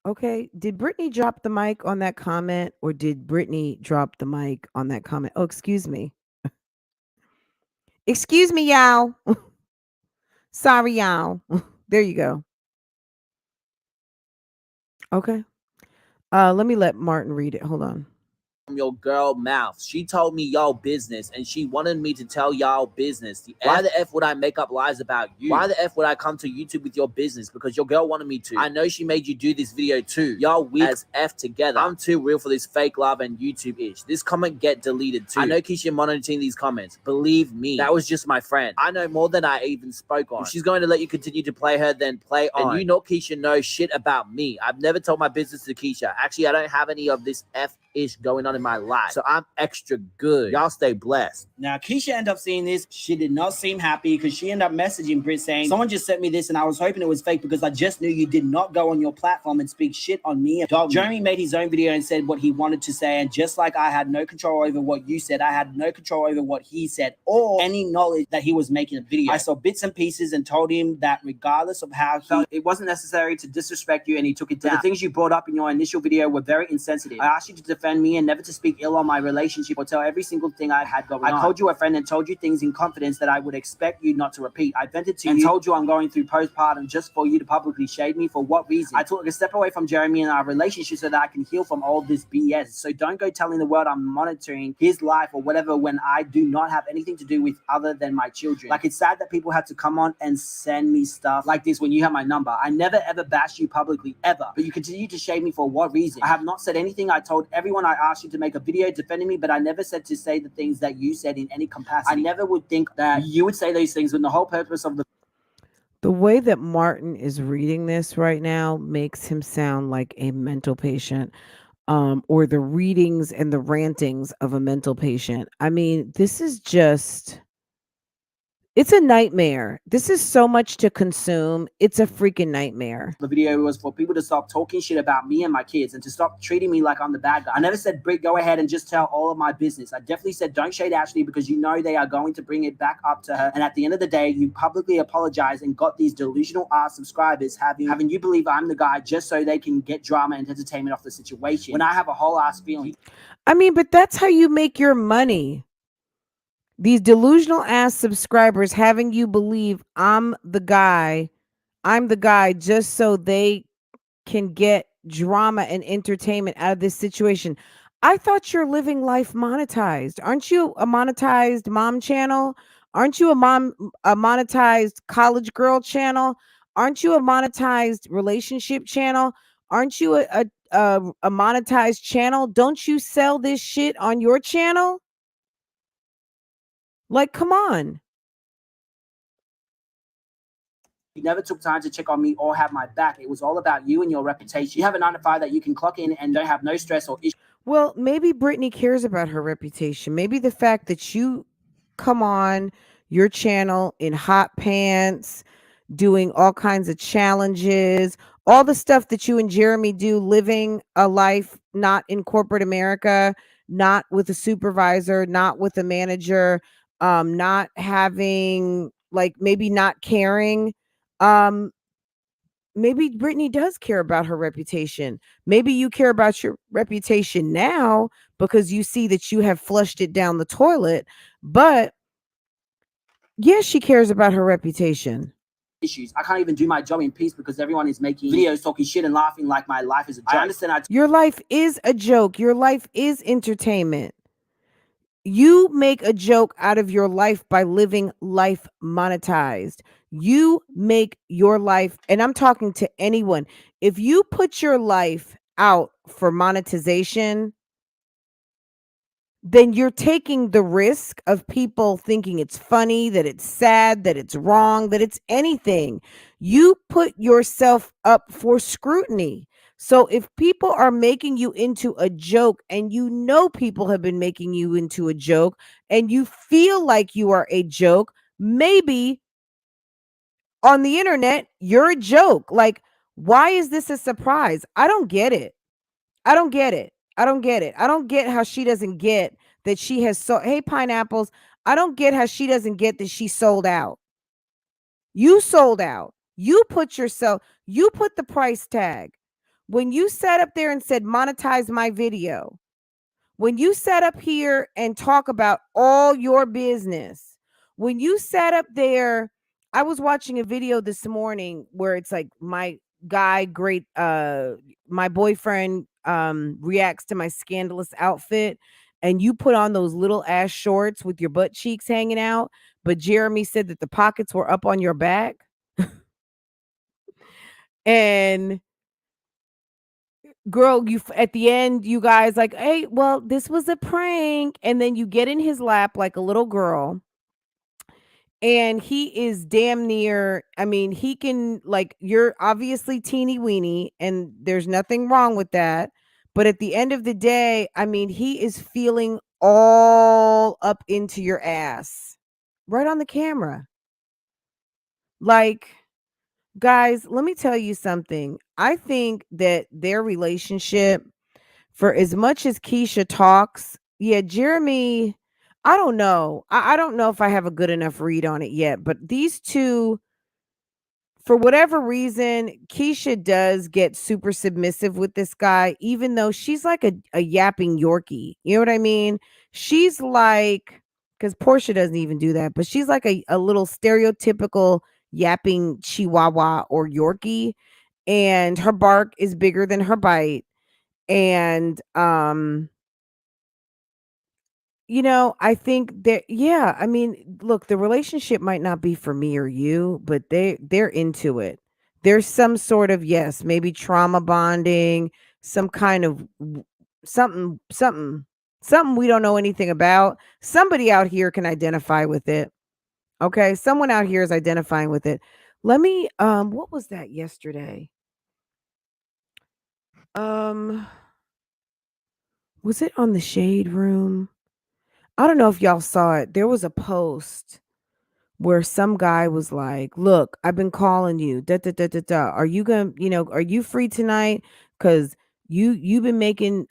Speaker 1: Okay, did Brittany drop the mic on that comment, or did Brittany drop the mic on that comment? Oh, excuse me. Excuse me, y'all. Sorry, y'all. There you go. Okay. Let me let Martin read it. Hold on.
Speaker 8: From your girl mouth. She told me y'all business and she wanted me to tell y'all business. Why the F would I make up lies about you? Why the F would I come to YouTube with your business? Because your girl wanted me to. I know she made you do this video too. Y'all weak as F together. I'm too real for this fake love and YouTube ish. This comment get deleted too. I know Keisha monitoring these comments. Believe me, that was just my friend. I know more than I even spoke on. If she's going to let you continue to play her, then play on. And you know Keisha knows shit about me. I've never told my business to Keisha. Actually, I don't have any of this F-ish going on in my life. So I'm extra good. Y'all stay blessed.
Speaker 9: Now, Keisha ended up seeing this. She did not seem happy because she ended up messaging Britt saying, someone just sent me this and I was hoping it was fake because I just knew you did not go on your platform and speak shit on me. Jeremy made his own video and said what he wanted to say. And just like I had no control over what you said, I had no control over what he said or any knowledge that he was making a video. I saw bits and pieces and told him that regardless of how he felt, it wasn't necessary to disrespect you and he took it down. The things you brought up in your initial video were very insensitive. I asked you to defend me and never to speak ill on my relationship or tell every single thing I had going on. I called you a friend and told you things in confidence that I would expect you not to repeat. I vented to you and told you I'm going through postpartum just for you to publicly shade me. For what reason? I took a step away from Jeremy and our relationship so that I can heal from all this BS. So don't go telling the world I'm monitoring his life or whatever when I do not have anything to do with other than my children. Like, it's sad that people had to come on and send me stuff like this when you have my number. I never ever bashed you publicly ever, but you continue to shade me for what reason? I have not said anything. I told everyone I asked you to make a video defending me, but I never said to say the things that you said in any capacity. I never would think that you would say those things when the whole purpose of
Speaker 1: the way that Martin is reading this right now makes him sound like a mental patient, or the readings and the rantings of a mental patient. I mean, this is just, it's a nightmare. This is so much to consume. It's a freaking nightmare.
Speaker 9: The video was for people to stop talking shit about me and my kids and to stop treating me like I'm the bad guy. I never said, Britt, go ahead and just tell all of my business. I definitely said, don't shade Ashley because you know they are going to bring it back up to her. And at the end of the day, you publicly apologized and got these delusional ass subscribers having you believe I'm the guy just so they can get drama and entertainment off the situation. When I have a whole ass feeling.
Speaker 1: I mean, but that's how you make your money. These delusional ass subscribers having you believe I'm the guy just so they can get drama and entertainment out of this situation. I thought you're living life monetized. Aren't you a monetized mom channel? Aren't you a monetized college girl channel? Aren't you a monetized relationship channel? Aren't you a monetized channel? Don't you sell this shit on your channel? Like, come on.
Speaker 9: You never took time to check on me or have my back. It was all about you and your reputation. You have a 9 to 5 that you can clock in and don't have no stress or issue.
Speaker 1: Well, maybe Brittany cares about her reputation. Maybe the fact that you come on your channel in hot pants, doing all kinds of challenges, all the stuff that you and Jeremy do, living a life not in corporate America, not with a supervisor, not with a manager, not having, like, maybe not caring. Maybe Brittany does care about her reputation. Maybe you care about your reputation now because you see that you have flushed it down the toilet. But yes, she cares about her reputation.
Speaker 9: issues. I can't even do my job in peace because everyone is making videos talking shit and laughing like my life is a joke. I understand.
Speaker 1: Your life is a joke. Your life is entertainment. You make a joke out of your life by living life monetized. You make your life, and I'm talking to anyone. If you put your life out for monetization, then you're taking the risk of people thinking it's funny, that it's sad, that it's wrong, that it's anything. You put yourself up for scrutiny. So if people are making you into a joke and you know people have been making you into a joke and you feel like you are a joke, maybe on the internet, you're a joke. Like, why is this a surprise? I don't get it. I don't get it. I don't get it. I don't get how she doesn't get that she has hey, pineapples. I don't get how she doesn't get that she sold out. You sold out. You put the price tag. When you sat up there and said, monetize my video, when you sat up here and talk about all your business, when you sat up there, I was watching a video this morning where it's like my boyfriend reacts to my scandalous outfit, and you put on those little ass shorts with your butt cheeks hanging out, but Jeremy said that the pockets were up on your back. And girl, you at the end, you guys like, hey, well, this was a prank. And then you get in his lap like a little girl. And he is damn near, I mean, he can, like, you're obviously teeny weeny, and there's nothing wrong with that. But at the end of the day, I mean, he is feeling all up into your ass right on the camera. Like, guys, let me tell you something. I think that their relationship, for as much as Keesha talks, yeah, Jeremy, I don't know. I don't know if I have a good enough read on it yet, but these two, for whatever reason, Keesha does get super submissive with this guy, even though she's like a yapping Yorkie. You know what I mean? She's like, because Portia doesn't even do that, but she's like a little stereotypical yapping Chihuahua or Yorkie, and her bark is bigger than her bite. And I think that, yeah, I mean, look, the relationship might not be for me or you, but they're into it. There's some sort of, yes, maybe trauma bonding, some kind of something we don't know anything about. Somebody out here can identify with it. Okay, someone out here is identifying with it. Let me what was that yesterday? Was it on the Shade Room? I don't know if y'all saw it. There was a post where some guy was like, "Look, I've been calling you. Da, da, da, da, da. Are you gonna, are you free tonight? Because you've been making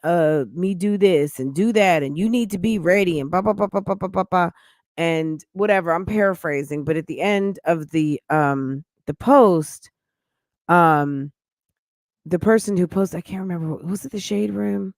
Speaker 1: me do this and do that, and you need to be ready and blah blah blah blah blah blah blah blah." And whatever, I'm paraphrasing, but at the end of the post, the person who posted, I can't remember, was it the Shade Room?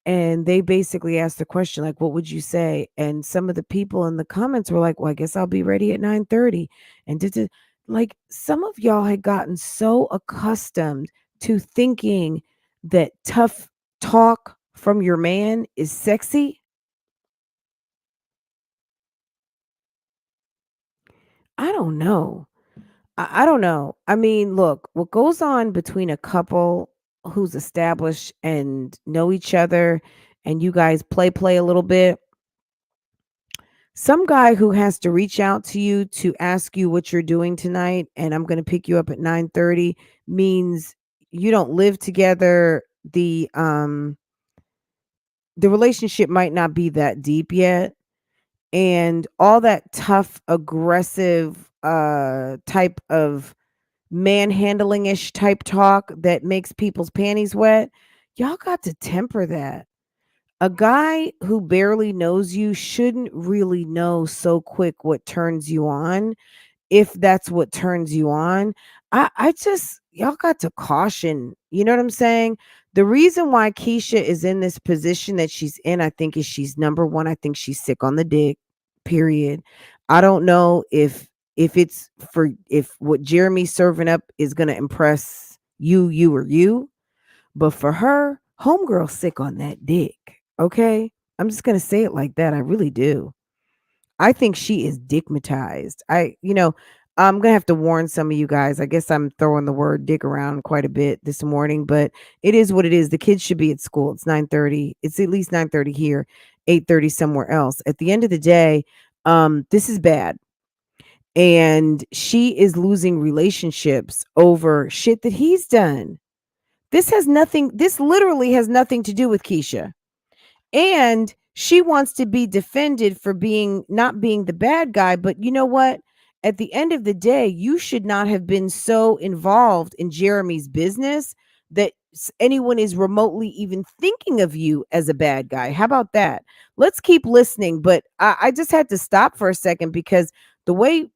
Speaker 1: And they basically asked the question, like, what would you say? And some of the people in the comments were like, well, I guess I'll be ready at 9:30. And like, some of y'all had gotten so accustomed to thinking that tough talk from your man is sexy. I don't know. I don't know. I mean, look, what goes on between a couple who's established and know each other, and you guys play a little bit. Some guy who has to reach out to you to ask you what you're doing tonight, and I'm going to pick you up at 9:30, means you don't live together. The relationship might not be that deep yet, and all that tough, aggressive type of manhandling-ish type talk that makes people's panties wet, y'all got to temper that. A guy who barely knows you shouldn't really know so quick what turns you on, if that's what turns you on. I just, y'all got to caution. You know what I'm saying? The reason why Keesha is in this position that she's in, I think, is she's number one. I think she's sick on the dick, period. I don't know if if what Jeremy's serving up is gonna impress you. But for her, homegirl sick on that dick. Okay? I'm just gonna say it like that. I really do. I think she is dickmatized. I'm gonna have to warn some of you guys. I guess I'm throwing the word dick around quite a bit this morning, but it is what it is. The kids should be at school. It's 9:30. It's at least 9:30 here, 8:30 somewhere else. At the end of the day, this is bad. And she is losing relationships over shit that he's done. This literally has nothing to do with Keesha. And she wants to be defended for not being the bad guy. But you know what? At the end of the day, you should not have been so involved in Jeremy's business that anyone is remotely even thinking of you as a bad guy. How about that? Let's keep listening. But I just had to stop for a second because the way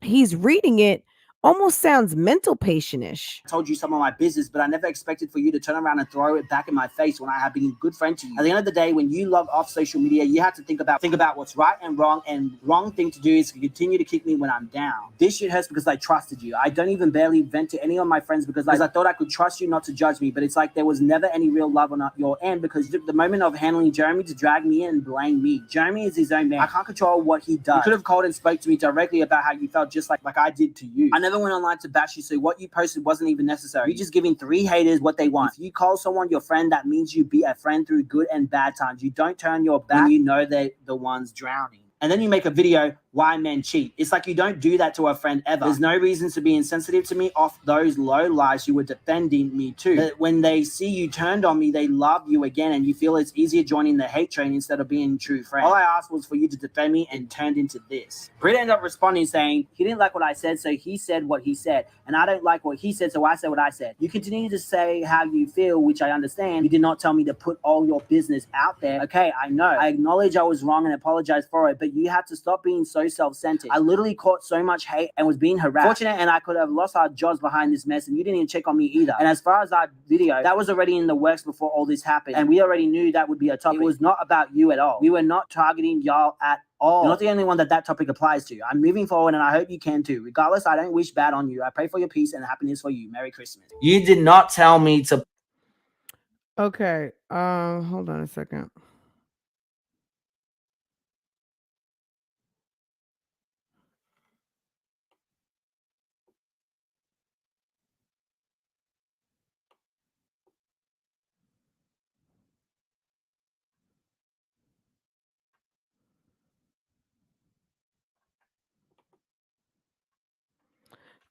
Speaker 1: he's reading it almost sounds mental patient-ish.
Speaker 9: I told you some of my business, but I never expected for you to turn around and throw it back in my face when I have been a good friend to you. At the end of the day, when you log off social media, you have to think about what's right and wrong thing to do is to continue to kick me when I'm down. This shit hurts because I trusted you. I don't even barely vent to any of my friends because I thought I could trust you not to judge me, but it's like there was never any real love on your end because the moment of handling Jeremy to drag me in and blame me. Jeremy is his own man. I can't control what he does. You could have called and spoke to me directly about how you felt just like I did to you. I never went online to bash you, so what you posted wasn't even necessary. You're just giving 3 haters what they want. If you call someone your friend, that means you be a friend through good and bad times. You don't turn your back when you know they're the ones drowning. And then you make a video, why men cheat. It's like you don't do that to a friend ever. There's no reason to be insensitive to me off those low lies you were defending me to. But when they see you turned on me, they love you again and you feel it's easier joining the hate train instead of being a true friend. All I asked was for you to defend me and turned into this. Britt ended up responding saying, he didn't like what I said, so he said what he said. And I don't like what he said, so I said what I said. You continue to say how you feel, which I understand. You did not tell me to put all your business out there. Okay, I know. I acknowledge I was wrong and apologize for it, but you have to stop being so self-centered. I literally caught so much hate and was being harassed. Fortunate, and I could have lost our jobs behind this mess, and you didn't even check on me either. And as far as our video, that was already in the works before all this happened, and we already knew that would be a topic. It was not about you at all. We were not targeting y'all at all. You're not the only one that topic applies to. I'm moving forward, and I hope you can too. Regardless, I don't wish bad on you. I pray for your peace and happiness for you. Merry Christmas. You did not tell me to.
Speaker 1: Okay. Hold on a second.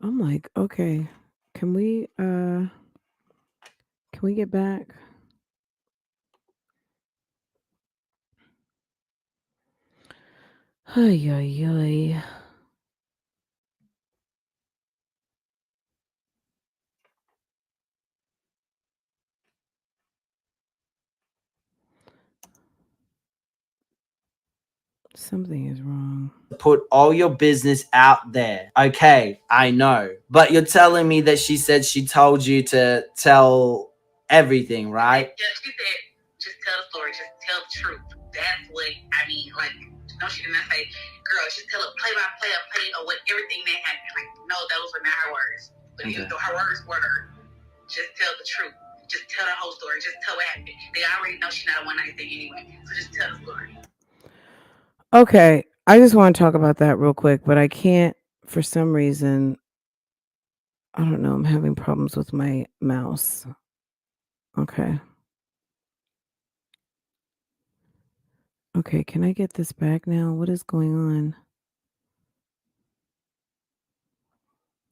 Speaker 1: I'm like, okay, can we get back? Ay, ay, ay. Something is wrong.
Speaker 9: Put all your business out there. Okay, I know. But you're telling me that she said she told you to tell everything, right?
Speaker 10: Yeah, she said, just tell the story, just tell the truth. That's what I mean. Like, no, she did not say, girl, just tell it play by play or what everything that happened. Like, no, those were not her words. But even though her words were, just tell the truth. Just tell the whole story. Just tell what happened. They already know she's not a one night thing anyway. So just tell the story.
Speaker 1: Okay, I just want to talk about that real quick, but I can't for some reason. I don't know. I'm having problems with my mouse. Okay. Okay, can I get this back now? What is going on?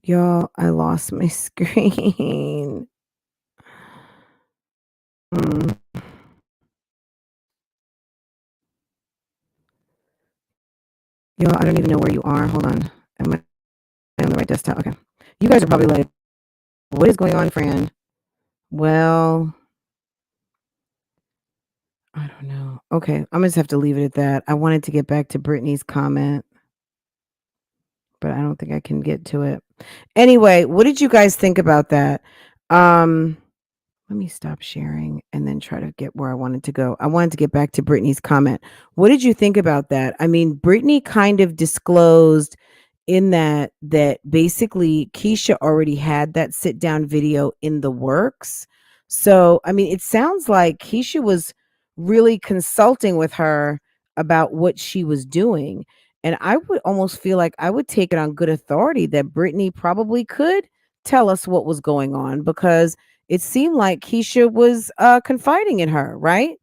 Speaker 1: Y'all, I lost my screen. Y'all, I don't even know where you are. Hold on. Am I on the right desktop? Okay. You guys are probably like, what is going on, Fran? Well, I don't know. Okay, I'm gonna just have to leave it at that. I wanted to get back to Brittany's comment, but I don't think I can get to it. Anyway, what did you guys think about that? Let me stop sharing and then try to get where I wanted to go. I wanted to get back to Brittany's comment. What did you think about that? I mean, Brittany kind of disclosed in that basically Keesha already had that sit down video in the works. So, I mean, it sounds like Keesha was really consulting with her about what she was doing. And I would almost feel like I would take it on good authority that Brittany probably could tell us what was going on, because it seemed like Keesha was confiding in her, right?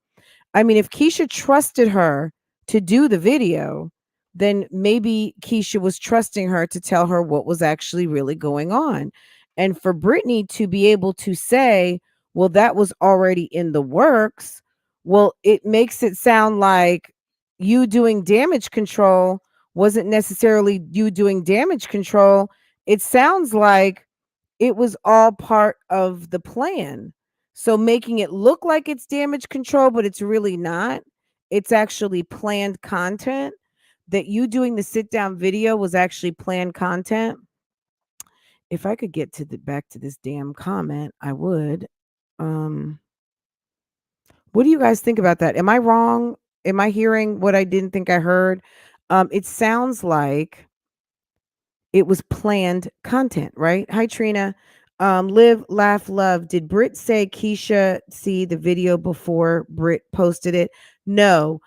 Speaker 1: I mean, if Keesha trusted her to do the video, then maybe Keesha was trusting her to tell her what was actually really going on. And for Brittany to be able to say, well, that was already in the works, well, it makes it sound like you doing damage control wasn't necessarily you doing damage control. It sounds like it was all part of the plan. So making it look like it's damage control, but it's really not. It's actually planned content. That you doing the sit down video was actually planned content. If I could get to the back to this damn comment, I would. What do you guys think about that? Am I wrong? Am I hearing what I didn't think I heard? It sounds like it was planned content, right? Hi, Trina. Live, laugh, love. Did Britt say Keesha see the video before Britt posted it? No.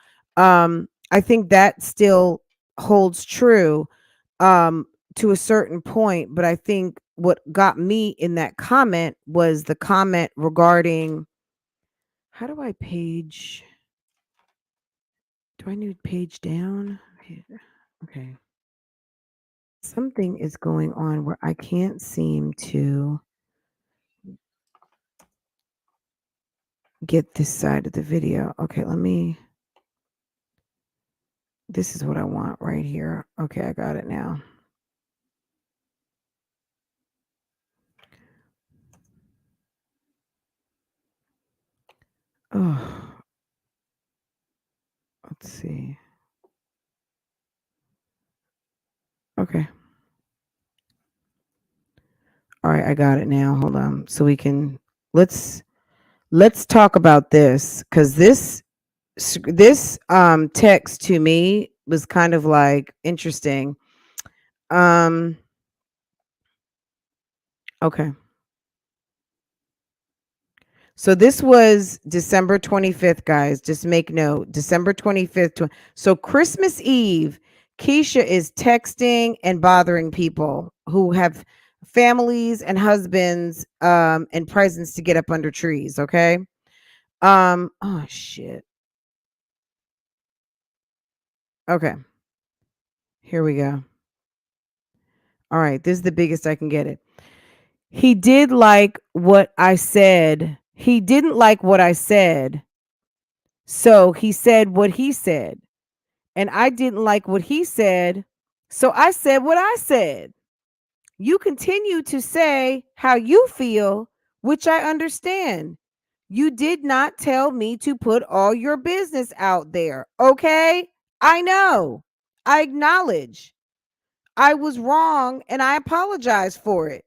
Speaker 1: I think that still holds true to a certain point, but I think what got me in that comment was the comment regarding how do I page? Do I need page down? Okay. Something is going on where I can't seem to get this side of the video. Okay, this is what I want right here. Okay, I got it now. Oh, let's see. Okay. All right, I got it now. Hold on. So we can let's talk about this, cuz this text to me was kind of like interesting. Okay. So this was December 25th, guys. Just make note. December 25th. So Christmas Eve, Keesha is texting and bothering people who have families and husbands and presents to get up under trees, okay? Oh shit. Okay. Here we go. All right, this is the biggest I can get it. He did like what I said. He didn't like what I said. So he said what he said. And I didn't like what he said. So I said what I said. You continue to say how you feel, which I understand. You did not tell me to put all your business out there. Okay? I know. I acknowledge. I was wrong and I apologize for it.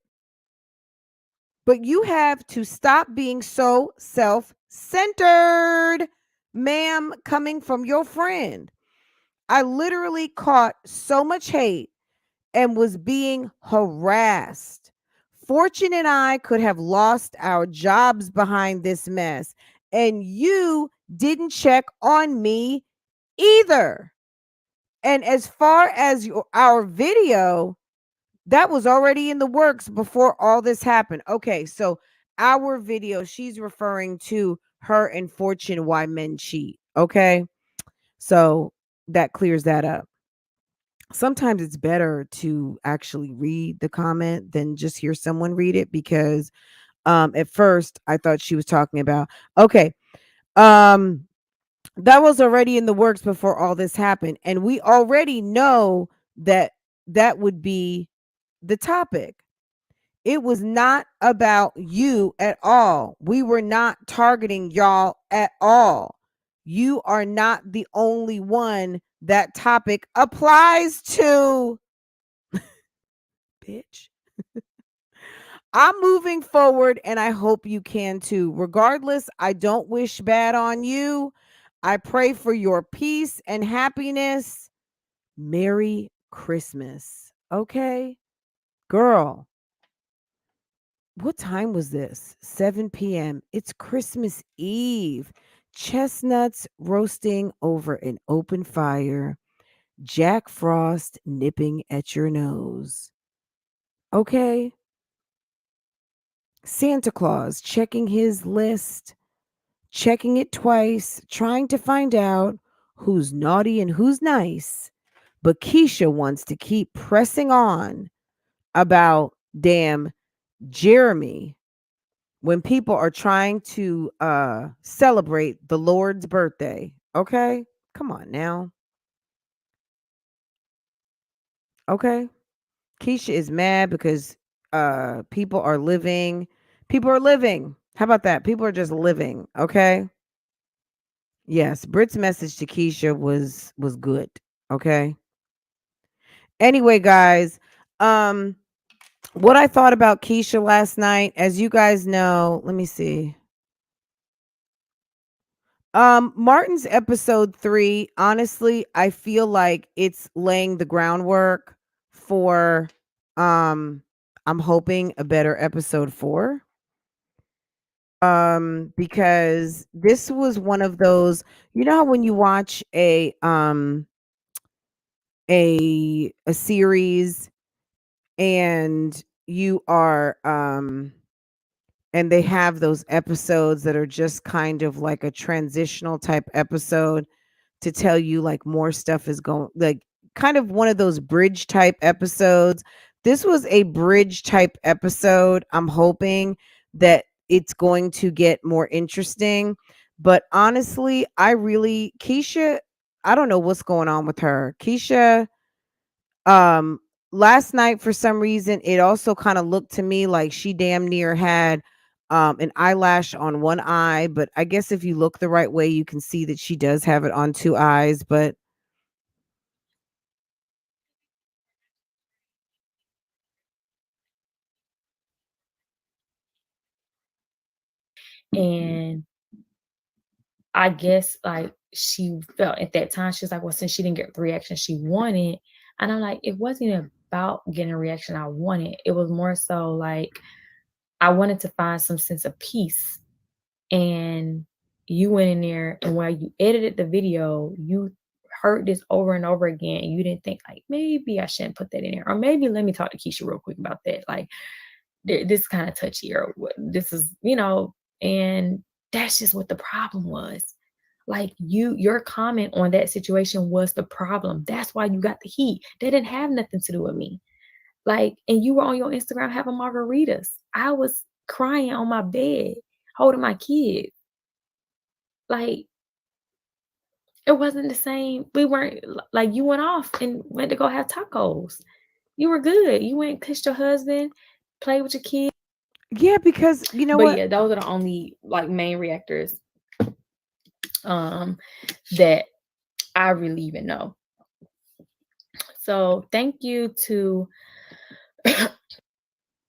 Speaker 1: But you have to stop being so self-centered, ma'am, coming from your friend. I literally caught so much hate and was being harassed. Fortune and I could have lost our jobs behind this mess, and you didn't check on me either. And as far as our video, that was already in the works before all this happened. Okay, so our video, she's referring to her and Fortune why men cheat. Okay, so that clears that up. Sometimes it's better to actually read the comment than just hear someone read it, because at first I thought she was talking about, okay, that was already in the works before all this happened, and we already know that that would be the topic. It was not about you at all. We were not targeting y'all at all. You are not the only one that topic applies to. Bitch. I'm moving forward and I hope you can too. Regardless, I don't wish bad on you. I pray for your peace and happiness. Merry Christmas. Okay? Girl, what time was this? 7 p.m. It's Christmas Eve. Chestnuts roasting over an open fire. Jack Frost nipping at your nose. Okay? Santa Claus checking his list, checking it twice, trying to find out who's naughty and who's nice. But Keesha wants to keep pressing on about damn Jeremy when people are trying to celebrate the Lord's birthday. Okay? Come on now. Okay? Keesha is mad because people are living. People are living. How about that? People are just living, okay? Yes, Brit's message to Keesha was good, okay? Anyway, guys, what I thought about Keesha last night, as you guys know, let me see. Martin's episode 3, honestly, I feel like it's laying the groundwork for I'm hoping a better episode 4. Because this was one of those, you know how when you watch a series and you are and they have those episodes that are just kind of like a transitional type episode to tell you like more stuff is going, like kind of one of those bridge type episodes. This was a bridge type episode. I'm hoping that it's going to get more interesting. But honestly, Keesha, I don't know what's going on with her. Keesha, um, last night for some reason, it also kind of looked to me like she damn near had an eyelash on one eye, but I guess if you look the right way, you can see that she does have it on 2 eyes, but
Speaker 11: And I guess like she felt at that time, she's like, well, since she didn't get the reaction she wanted, and I'm like, it wasn't about getting a reaction I wanted. It was more so like I wanted to find some sense of peace. And you went in there, and while you edited the video, you heard this over and over again, and you didn't think like maybe I shouldn't put that in there, or maybe let me talk to Keesha real quick about that. Like this kind of touchy, or what this is, and that's just what the problem was. Like your comment on that situation was the problem. That's why you got the heat. That didn't have nothing to do with me. Like, and you were on your Instagram having margaritas. I was crying on my bed, holding my kid. Like, it wasn't the same. We weren't like, you went off and went to go have tacos. You were good. You went and kissed your husband, played with your kid.
Speaker 1: yeah, because you know
Speaker 11: But
Speaker 1: what?
Speaker 11: yeah, those are the only like main reactors that I really even know. So thank you to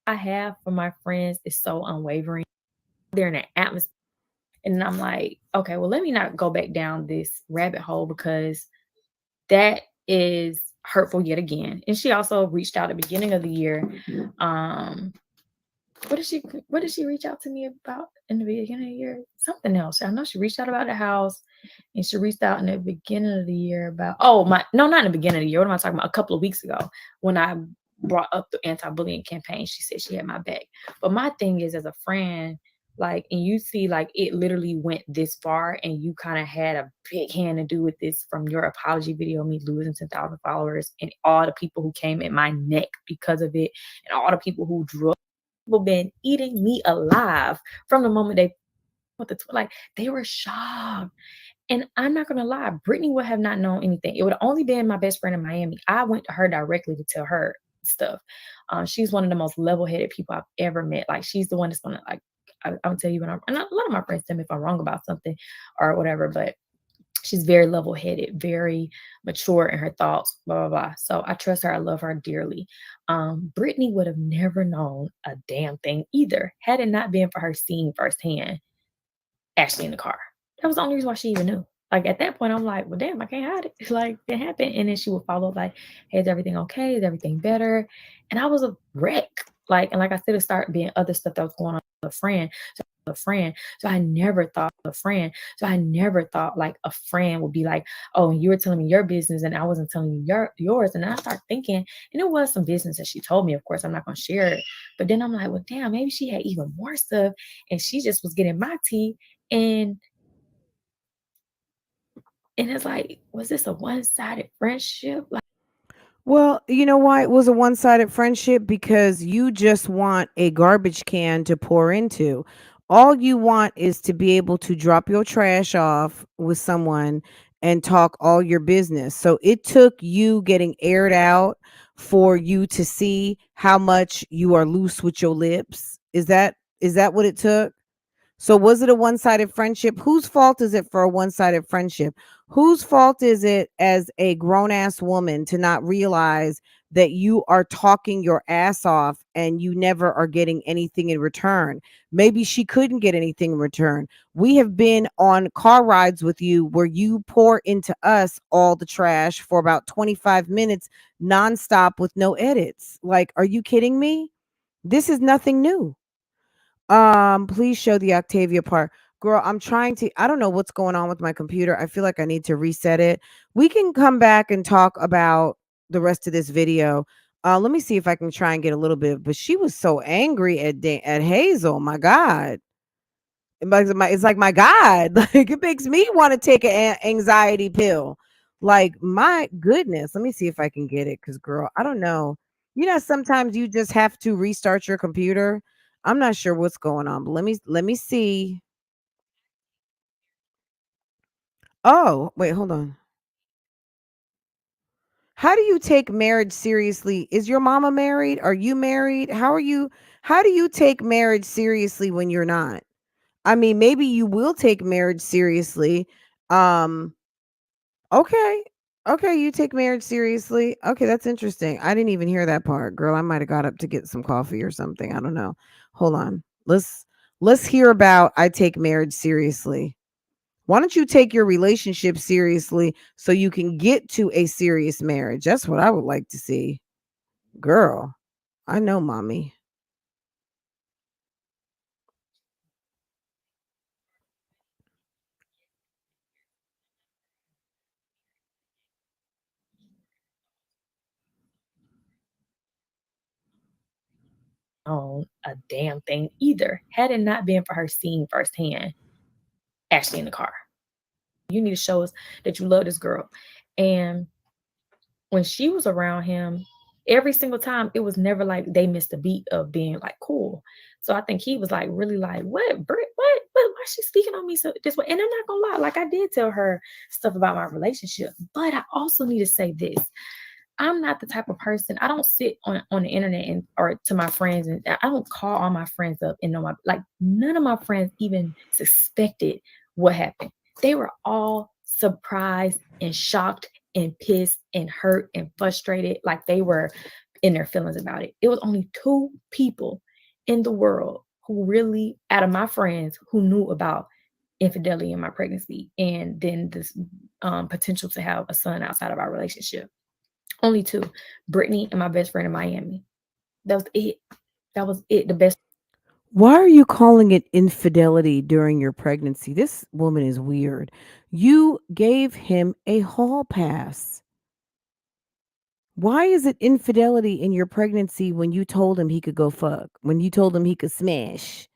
Speaker 11: I have for my friends is so unwavering. They're in an atmosphere. And I'm like, okay, well, let me not go back down this rabbit hole because that is hurtful yet again. And she also reached out at the beginning of the year. What did she reach out to me about in the beginning of the year? Something else. I know she reached out about the house, and she reached out in the beginning of the year about not in the beginning of the year. What am I talking about? A couple of weeks ago when I brought up the anti-bullying campaign, she said she had my back. But my thing is, as a friend, like, and you see, like, it literally went this far, and you kind of had a big hand to do with this, from your apology video, me losing 10,000 followers, and all the people who came at my neck because of it, and all the people who drove. People been eating me alive from the moment they like they were shocked. And I'm not gonna lie, Brittany would have not known anything. It would have only been my best friend in Miami. I went to her directly to tell her stuff. She's one of the most level-headed people I've ever met. Like, she's the one that's gonna like I'm tell you when and a lot of my friends tell me if I'm wrong about something or whatever, but she's very level-headed, very mature in her thoughts, blah, blah, blah. So I trust her. I love her dearly. Brittany would have never known a damn thing either, had it not been for her seeing firsthand Ashley in the car. That was the only reason why she even knew. Like at that point, I'm like, well, damn, I can't hide it. It's like it happened. And then she would follow up like, hey, is everything okay? Is everything better? And I was a wreck. Like, and like I said, it started being other stuff that was going on with a friend. So I never thought a friend. So I never thought like a friend would be like, oh, you were telling me your business and I wasn't telling you yours. And then I started thinking, and it was some business that she told me, of course, I'm not gonna share it. But then I'm like, well, damn, maybe she had even more stuff and she just was getting my tea. And it's like, was this a one-sided friendship? Like,
Speaker 1: Well, you know why it was a one-sided friendship? Because you just want a garbage can to pour into. All you want is to be able to drop your trash off with someone and talk all your business. So it took you getting aired out for you to see how much you are loose with your lips. Is that what it took? So was it a one-sided friendship? Whose fault is it for a one-sided friendship? Whose fault is it as a grown-ass woman to not realize that you are talking your ass off and you never are getting anything in return? Maybe she couldn't get anything in return. We have been on car rides with you where you pour into us all the trash for about 25 minutes nonstop with no edits. Like, are you kidding me? This is nothing new. Please show the Octavia part. Girl, I'm trying to I don't know what's going on with my computer. I feel like I need to reset it. We can come back and talk about the rest of this video. Let me see if I can try and get a little bit, but she was so angry at Hazel. My God. It's like my God. Like it makes me want to take an anxiety pill. Like my goodness. Let me see if I can get it cuz girl, I don't know. You know sometimes you just have to restart your computer. I'm not sure what's going on, but let me see. Oh, wait, hold on. How do you take marriage seriously? Is your mama married? Are you married? How do you take marriage seriously when you're not? I mean, maybe you will take marriage seriously. Um, okay. Okay, you take marriage seriously. Okay, that's interesting. I didn't even hear that part. Girl, I might have got up to get some coffee or something. I don't know. Hold on. Let's hear about I take marriage seriously. Why don't you take your relationship seriously so you can get to a serious marriage? That's what I would like to see. Girl, I know, mommy.
Speaker 11: on a damn thing either. Had it not been for her seeing firsthand Ashley in the car. You need to show us that you love this girl. And when she was around him, every single time, it was never like they missed a beat of being like cool. So I think he was like really like, what, Britt, what, why is she speaking on me so this way? And I'm not gonna lie, like I did tell her stuff about my relationship, but I also need to say this. I'm not the type of person. I don't sit on the internet and or to my friends and I don't call all my friends up and know my like none of my friends even suspected what happened. They were all surprised and shocked and pissed and hurt and frustrated, like they were in their feelings about it. It was only two people in the world who really, out of my friends, who knew about infidelity in my pregnancy and then this potential to have a son outside of our relationship. Only two, Brittany and my best friend in Miami. That was it. That was it. The best.
Speaker 1: Why are you calling it infidelity during your pregnancy? This woman is weird. You gave him a hall pass. Why is it infidelity in your pregnancy when you told him he could go fuck? When you told him he could smash?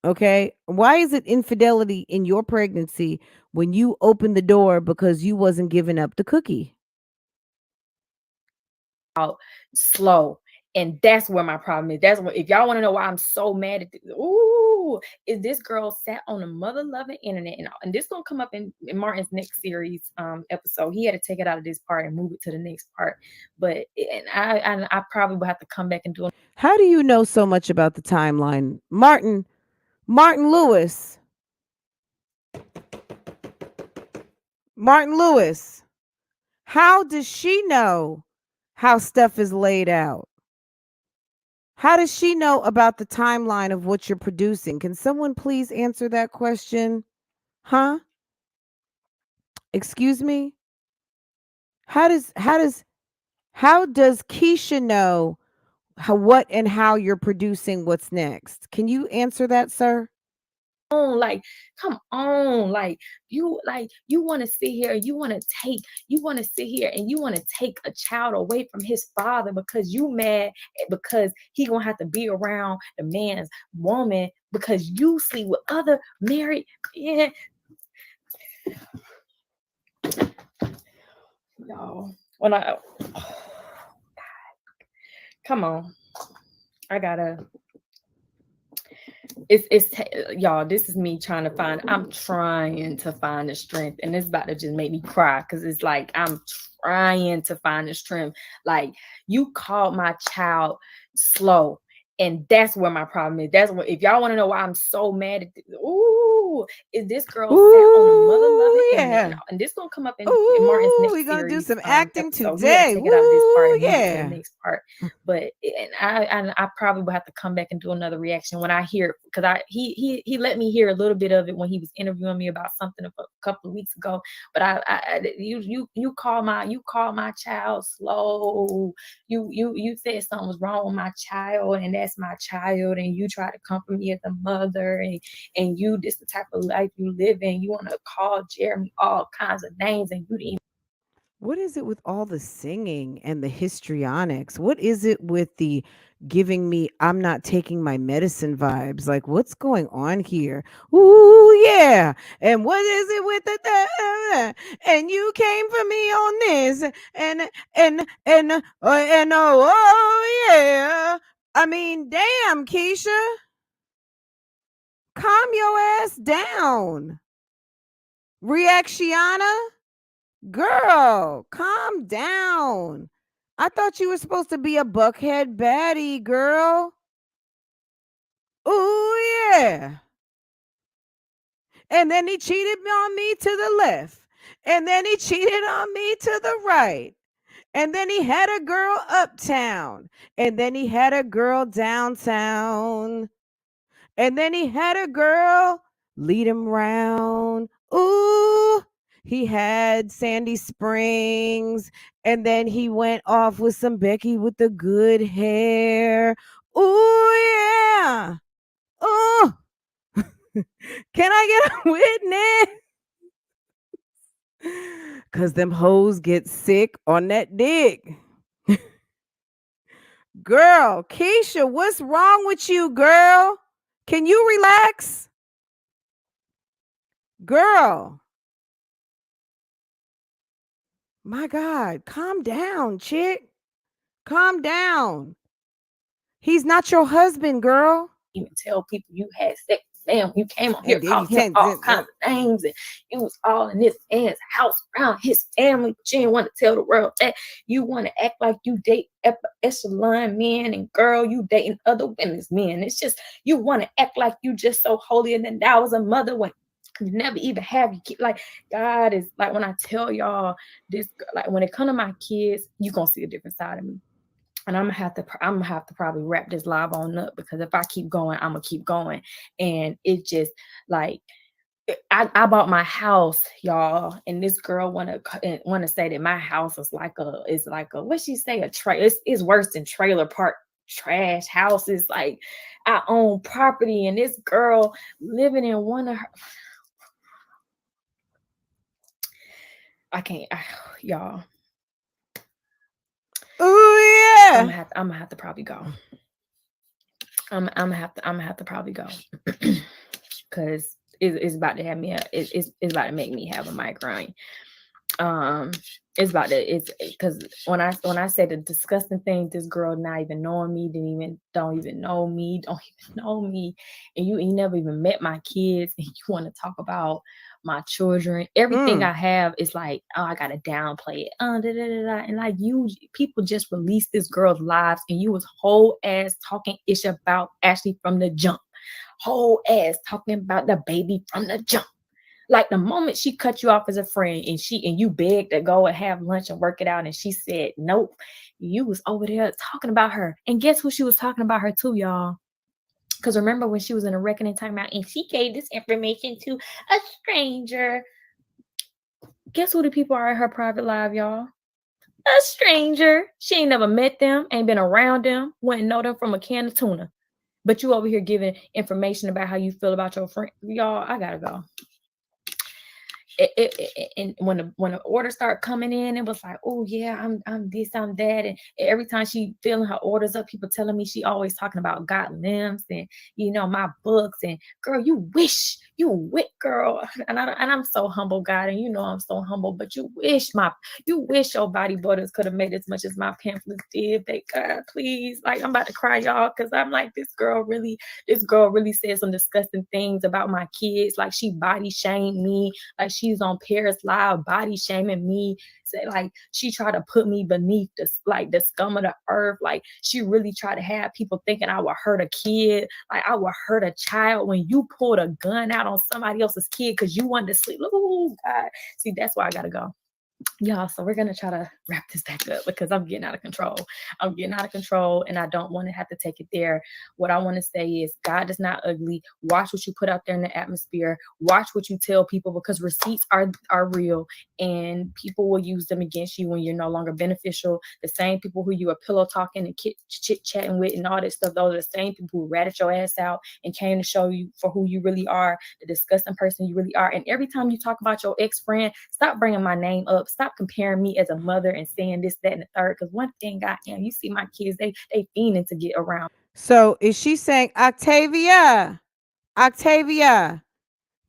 Speaker 1: Okay? Why is it infidelity in your pregnancy when you opened the door because you wasn't giving up the cookie?
Speaker 11: Out slow. And that's where my problem is. That's what if y'all want to know why I'm so mad at this, ooh, is this girl sat on the mother loving internet and this gonna come up in Martin's next series episode. He had to take it out of this part and move it to the next part. But and I probably will have to come back and do it.
Speaker 1: How do you know so much about the timeline? Martin Lewis. Martin Lewis. How does she know how stuff is laid out? How does she know about the timeline of what you're producing? Can someone please answer that question? Huh? Excuse me? How does Keesha know what and how you're producing what's next? Can you answer that, sir?
Speaker 11: Like, come on, like you want to sit here, you want to sit here and you want to take a child away from his father because you mad because he gonna have to be around the man's woman because you sleep with other married men. Y'all, when I come on, I gotta. Y'all, this is me trying to find. I'm trying to find the strength, and it's about to just make me cry because it's like I'm trying to find the strength. Like, you called my child slow, and that's where my problem is. That's what, if y'all want to know why I'm so mad at this, is this girl sat on the mother loving and this gonna come up in Martin's next
Speaker 1: we're gonna do
Speaker 11: series,
Speaker 1: some acting
Speaker 11: episode.
Speaker 1: today.
Speaker 11: We gotta take it out of this part and move to
Speaker 1: Yeah.
Speaker 11: the next part. But I probably will have to come back and do another reaction when I hear, because he let me hear a little bit of it when he was interviewing me about something a couple of weeks ago. But you call my child slow. You said something was wrong with my child, and that's my child, and you try to comfort me as a mother, and you, this the type of life you live in. You want to call Jeremy all kinds of names, and you didn't.
Speaker 1: What is it with all the singing and the histrionics? What is it with the giving me I'm not taking my medicine vibes? Like, what's going on here? Ooh, yeah. And what is it with the and you came for me on this and oh yeah. I mean, damn, Keesha. Calm your ass down. Reactiana? Girl, calm down. I thought you were supposed to be a buckhead baddie, girl. Ooh, yeah. And then he cheated on me to the left. And then he cheated on me to the right. And then he had a girl uptown. And then he had a girl downtown. And then he had a girl lead him round. Ooh, he had Sandy Springs. And then he went off with some Becky with the good hair. Ooh, yeah. Oh, can I get a witness? Because them hoes get sick on that dick. Girl, Keesha, what's wrong with you, girl? Can you relax? Girl. My God, calm down, chick. Calm down. He's not your husband, girl.
Speaker 11: Even tell people you had sex with him. You came on here calling him all kinds of names, and you was all in this man's house around his family, but you didn't want to tell the world that. You want to act like you date echelon men, and girl, you dating other women's men. It's just, you want to act like you just so holy, and then that was a mother when you never even have you kid. Like, God is like, when I tell y'all this, like when it comes to my kids, you gonna see a different side of me. And I'm gonna have to probably wrap this live on up, because if I keep going, I'm gonna keep going. And it just like, I bought my house, y'all, and this girl wanna say that my house is like a what she say, it's worse than trailer park trash houses. Like, I own property, and this girl living in one of her. Y'all.
Speaker 1: Oh yeah.
Speaker 11: I'm gonna have to probably go. I'm gonna have to probably go because it's about to have me. It's about to make me have a migraine. It's because when I say the disgusting thing, this girl not even knowing me, don't even know me, and you never even met my kids, and you want to talk about my children. Everything I have is like, oh, I gotta downplay it. And like, people just released this girl's lives, and you was whole ass talking ish about Ashley from the jump. Whole ass talking about the baby from the jump. Like, the moment she cut you off as a friend, and you begged to go and have lunch and work it out, and she said nope, you was over there talking about her. And guess who she was talking about her to, y'all? Because remember when she was in a reckoning talking about, and she gave this information to a stranger. Guess who the people are at her private live, y'all? A stranger. She ain't never met them, ain't been around them, wouldn't know them from a can of tuna. But you over here giving information about how you feel about your friend. Y'all, I gotta go. And when the orders start coming in, it was like, oh yeah, I'm this, I'm that, and every time she filling her orders up, people telling me she always talking about got limbs and my books, and girl, you wish girl, and I'm so humble, God, and I'm so humble, but you wish your body butters could have made as much as my pamphlets did. Thank God, please. Like, I'm about to cry, y'all, because I'm like, this girl really said some disgusting things about my kids. Like, she body shamed me. Like, she's on Paris Live body shaming me. Say, like, she tried to put me beneath the scum of the earth. Like, she really tried to have people thinking I would hurt a kid. Like, I would hurt a child. When you pulled a gun out on somebody else's kid because you wanted to sleep. Oh, God. See, that's why I got to go. Y'all, so we're going to try to wrap this back up because I'm getting out of control. And I don't want to have to take it there. What I want to say is God is not ugly. Watch what you put out there in the atmosphere. Watch what you tell people, because receipts are real, and people will use them against you when you're no longer beneficial. The same people who you are pillow talking and chit-chatting with and all that stuff, those are the same people who ratted your ass out and came to show you for who you really are, the disgusting person you really are. And every time you talk about your ex-friend, stop bringing my name up. Stop comparing me as a mother and saying this, that, and the third. Because one thing I am, you see my kids, they fiending to get around.
Speaker 1: So is she saying, Octavia,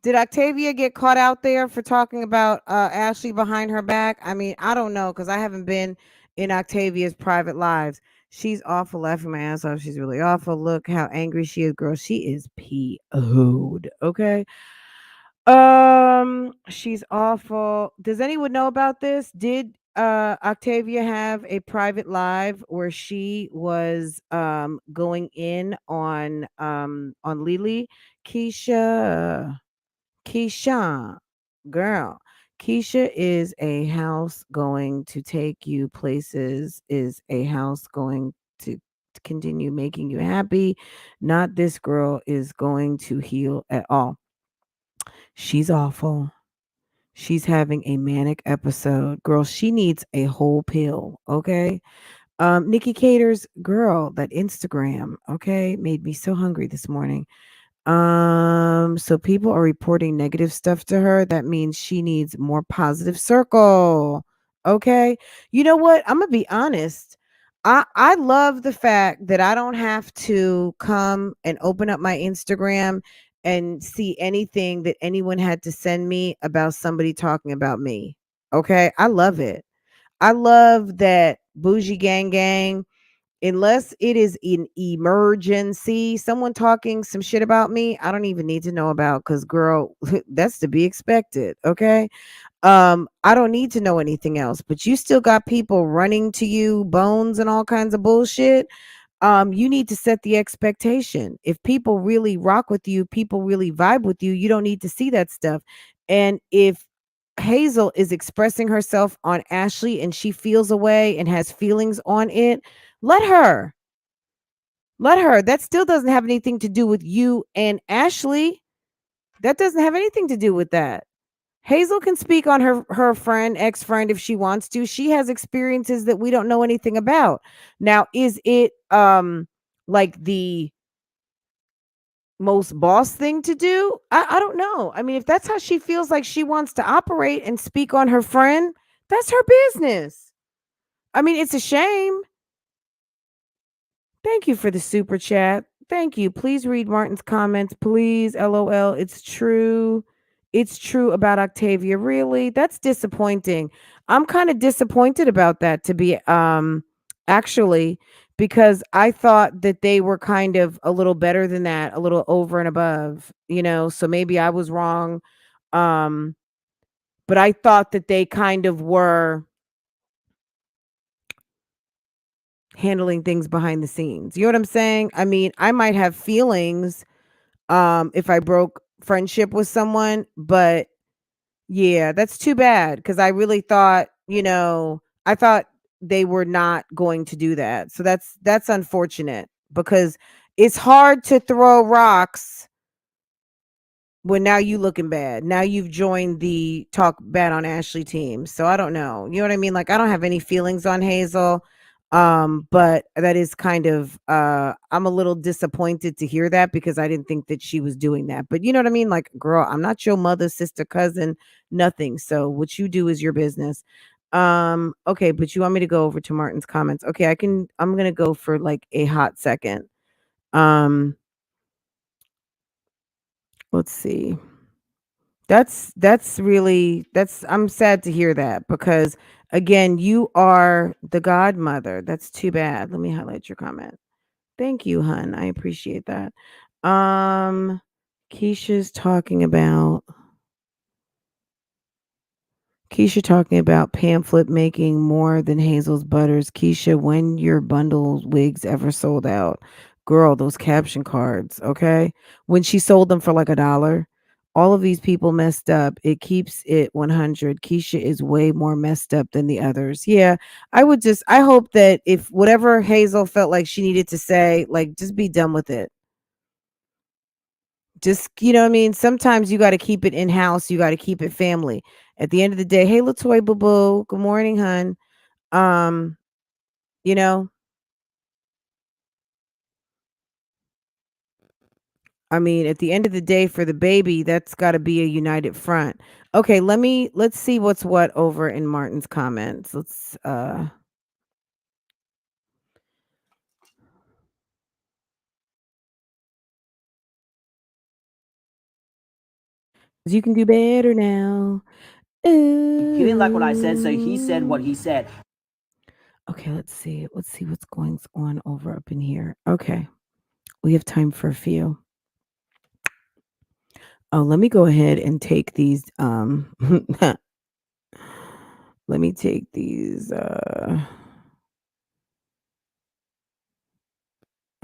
Speaker 1: did Octavia get caught out there for talking about Ashley behind her back? I mean, I don't know, because I haven't been in Octavia's private lives. She's awful, laughing my ass off. She's really awful. Look how angry she is, girl. She is PO'd. Okay. She's awful. Does anyone know about this? Did Octavia have a private live where she was going in on Lily? Keesha, girl. Keesha is a house going to take you places, is a house going to continue making you happy. Not this girl is going to heal at all. She's awful. She's having a manic episode. Girl, she needs a whole pill, okay? Nikki Cater's girl, that Instagram, okay, made me so hungry this morning. So people are reporting negative stuff to her. That means she needs more positive circle. Okay. You know what? I'm gonna be honest. I love the fact that I don't have to come and open up my Instagram and see anything that anyone had to send me about somebody talking about me. Okay. I love it. I love that BougieGang, unless it is an emergency, someone talking some shit about me, I don't even need to know about, because girl, that's to be expected. Okay. I don't need to know anything else, but you still got people running to you, bones and all kinds of bullshit. You need to set the expectation. If people really rock with you, people really vibe with you, you don't need to see that stuff. And if Hazel is expressing herself on Ashley and she feels a way and has feelings on it, let her. That still doesn't have anything to do with you and Ashley. That doesn't have anything to do with that. Hazel can speak on her friend, ex-friend, if she wants to. She has experiences that we don't know anything about. Now, is it like the most boss thing to do? I don't know. I mean, if that's how she feels like she wants to operate and speak on her friend, that's her business. I mean, it's a shame. Thank you for the super chat. Thank you. Please read Martin's comments, please. LOL. It's true. It's true about Octavia. Really? That's disappointing. I'm kind of disappointed about that, to be actually, because I thought that they were kind of a little better than that, a little over and above, so maybe I was wrong. But I thought that they kind of were handling things behind the scenes. You know what I'm saying? I mean, I might have feelings if I broke friendship with someone, but yeah, that's too bad, because I really thought, I thought they were not going to do that. So that's unfortunate, because it's hard to throw rocks Well, now you looking bad. Now you've joined the talk bad on Ashley team. So I don't know. You know what I mean? Like I don't have any feelings on Hazel. But that is kind of I'm a little disappointed to hear that because I didn't think that she was doing that. But you know what I mean? Like, girl, I'm not your mother, sister, cousin, nothing. So what you do is your business. Okay, but you want me to go over to Martin's comments. Okay, I'm gonna go for like a hot second. Let's see. That's really I'm sad to hear that because again, you are the godmother. That's too bad. Let me highlight your comment. Thank you, hun. I appreciate that. Um Keisha's talking about Keisha talking about pamphlet making more than Hazel's butters. Keisha, when your bundle wigs ever sold out? Girl, those caption cards, okay? When she sold them for like $1, all of these people messed up. It keeps it 100. Keisha is way more messed up than the others. Yeah, I hope that if whatever Hazel felt like she needed to say, like, just be done with it. Just, you know what I mean? Sometimes you got to keep it in house. You got to keep it family. At the end of the day, hey, Latoy Boo Boo, good morning, hun. Um, you know, I mean, at the end of the day, for the baby, that's got to be a united front. Okay, let's see what's what over in Martin's comments. Let's. You can do better now.
Speaker 9: He didn't like what I said, so he said what he said.
Speaker 1: Okay, let's see. Let's see what's going on over up in here. Okay. We have time for a few. Oh, let me go ahead and take these let me take these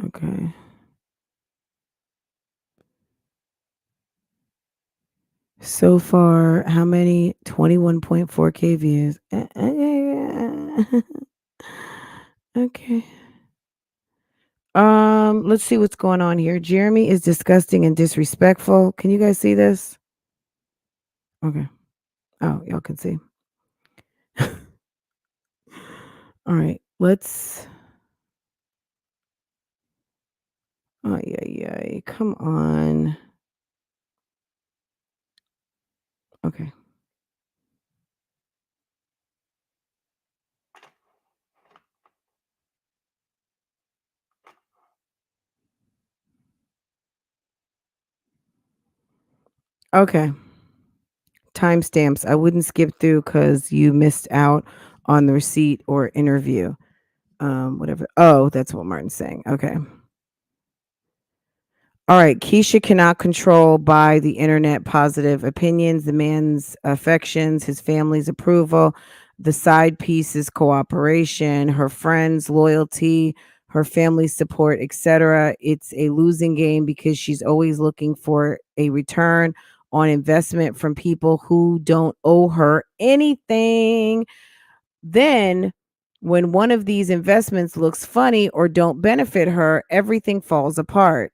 Speaker 1: okay. So far, how many? 21.4K views. Okay. Let's see what's going on here. Jeremy is disgusting and disrespectful. Can you guys see this? Okay. Oh, y'all can see. All right. Let's Oh, yeah. Come on. Okay. Okay. Timestamps. I wouldn't skip through because you missed out on the receipt or interview. Whatever. Oh, that's what Martin's saying. Okay. All right. Keisha cannot control by the internet positive opinions, the man's affections, his family's approval, the side piece's cooperation, her friends' loyalty, her family's support, etc. It's a losing game because she's always looking for a return on investment from people who don't owe her anything. Then, when one of these investments looks funny or don't benefit her, everything falls apart.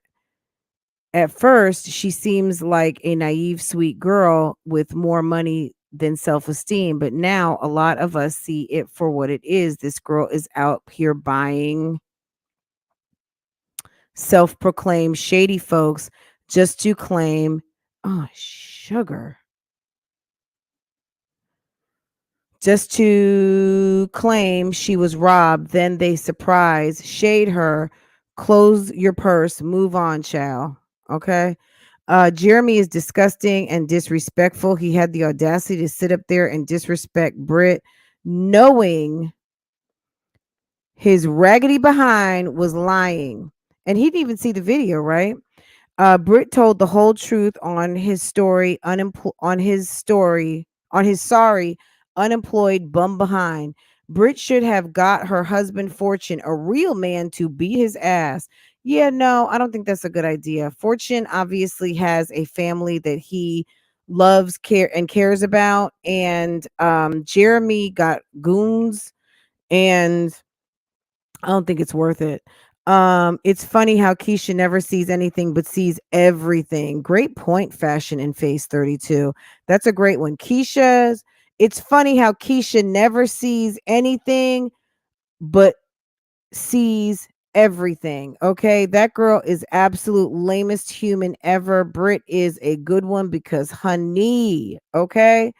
Speaker 1: At first, she seems like a naive, sweet girl with more money than self-esteem, but now a lot of us see it for what it is. This girl is out here buying self-proclaimed shady folks just to claim, oh, sugar. Just to claim she was robbed. Then they surprise, shade her, close your purse, move on, child. Okay. Jeremy is disgusting and disrespectful. He had the audacity to sit up there and disrespect Britt, knowing his raggedy behind was lying. And he didn't even see the video, right? Britt told the whole truth on his story, on his sorry, unemployed bum behind. Britt should have got her husband Fortune, a real man, to beat his ass. Yeah, no, I don't think that's a good idea. Fortune obviously has a family that he loves, cares about, and Jeremy got goons, and I don't think it's worth it. It's funny how Keesha never sees anything but sees everything. Great point, Fashion and Face 32. That's a great one. Keisha's It's funny how Keesha never sees anything but sees everything. Okay. That girl is absolute lamest human ever. Brit is a good one because honey, okay.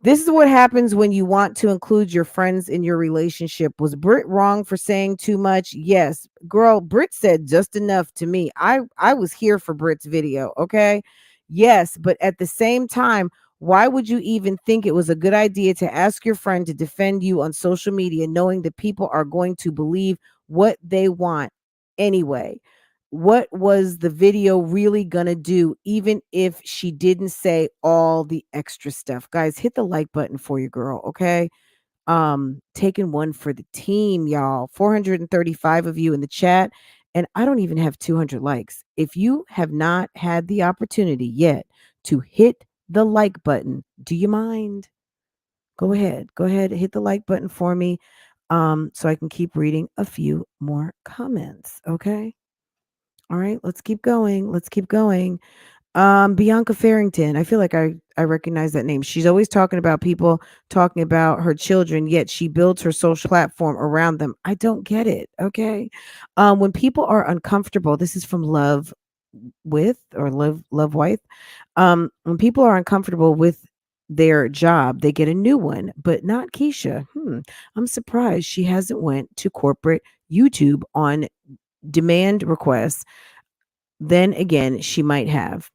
Speaker 1: This is what happens when you want to include your friends in your relationship. Was Brit wrong for saying too much? Yes. Girl, Brit said just enough to me. I was here for Brit's video, okay? Yes, but at the same time, why would you even think it was a good idea to ask your friend to defend you on social media knowing that people are going to believe what they want anyway? What was the video really gonna do, even if she didn't say all the extra stuff? Guys, hit the like button for your girl, okay? Taking one for the team, y'all. 435 of you in the chat, and I don't even have 200 likes. If you have not had the opportunity yet to hit the like button, do you mind? Go ahead, hit the like button for me, so I can keep reading a few more comments, okay? All right, let's keep going. Let's keep going. Bianca Farrington. I feel like I recognize that name. She's always talking about people talking about her children, yet she builds her social platform around them. I don't get it. Okay. When people are uncomfortable, this is from Love Wife. When people are uncomfortable with their job, they get a new one, but not Keisha. I'm surprised she hasn't went to corporate YouTube on demand requests. Then again, she might have.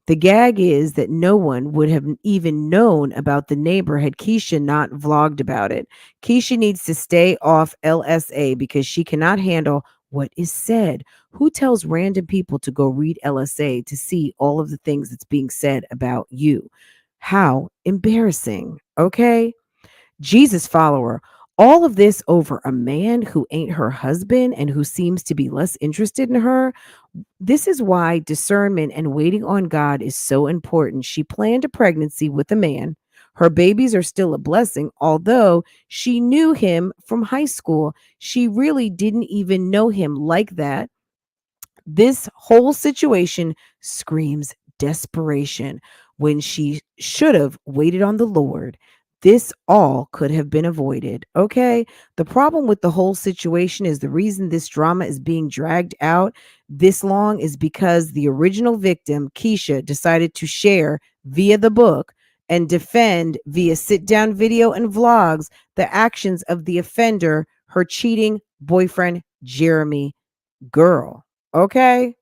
Speaker 1: The gag is that no one would have even known about the neighbor had Keisha not vlogged about it. Keisha needs to stay off LSA because she cannot handle what is said. Who tells random people to go read LSA to see all of the things that's being said about you? How embarrassing. Okay. Jesus follower. All of this over a man who ain't her husband and who seems to be less interested in her. This is why discernment and waiting on God is so important. She planned a pregnancy with a man. Her babies are still a blessing, although she knew him from high school. She really didn't even know him like that. This whole situation screams desperation when she should have waited on the Lord. This all could have been avoided. Okay. The problem with the whole situation is the reason this drama is being dragged out this long is because the original victim, Keisha, decided to share via the book and defend via sit down video and vlogs the actions of the offender, her cheating boyfriend, Jeremy. Girl. Okay.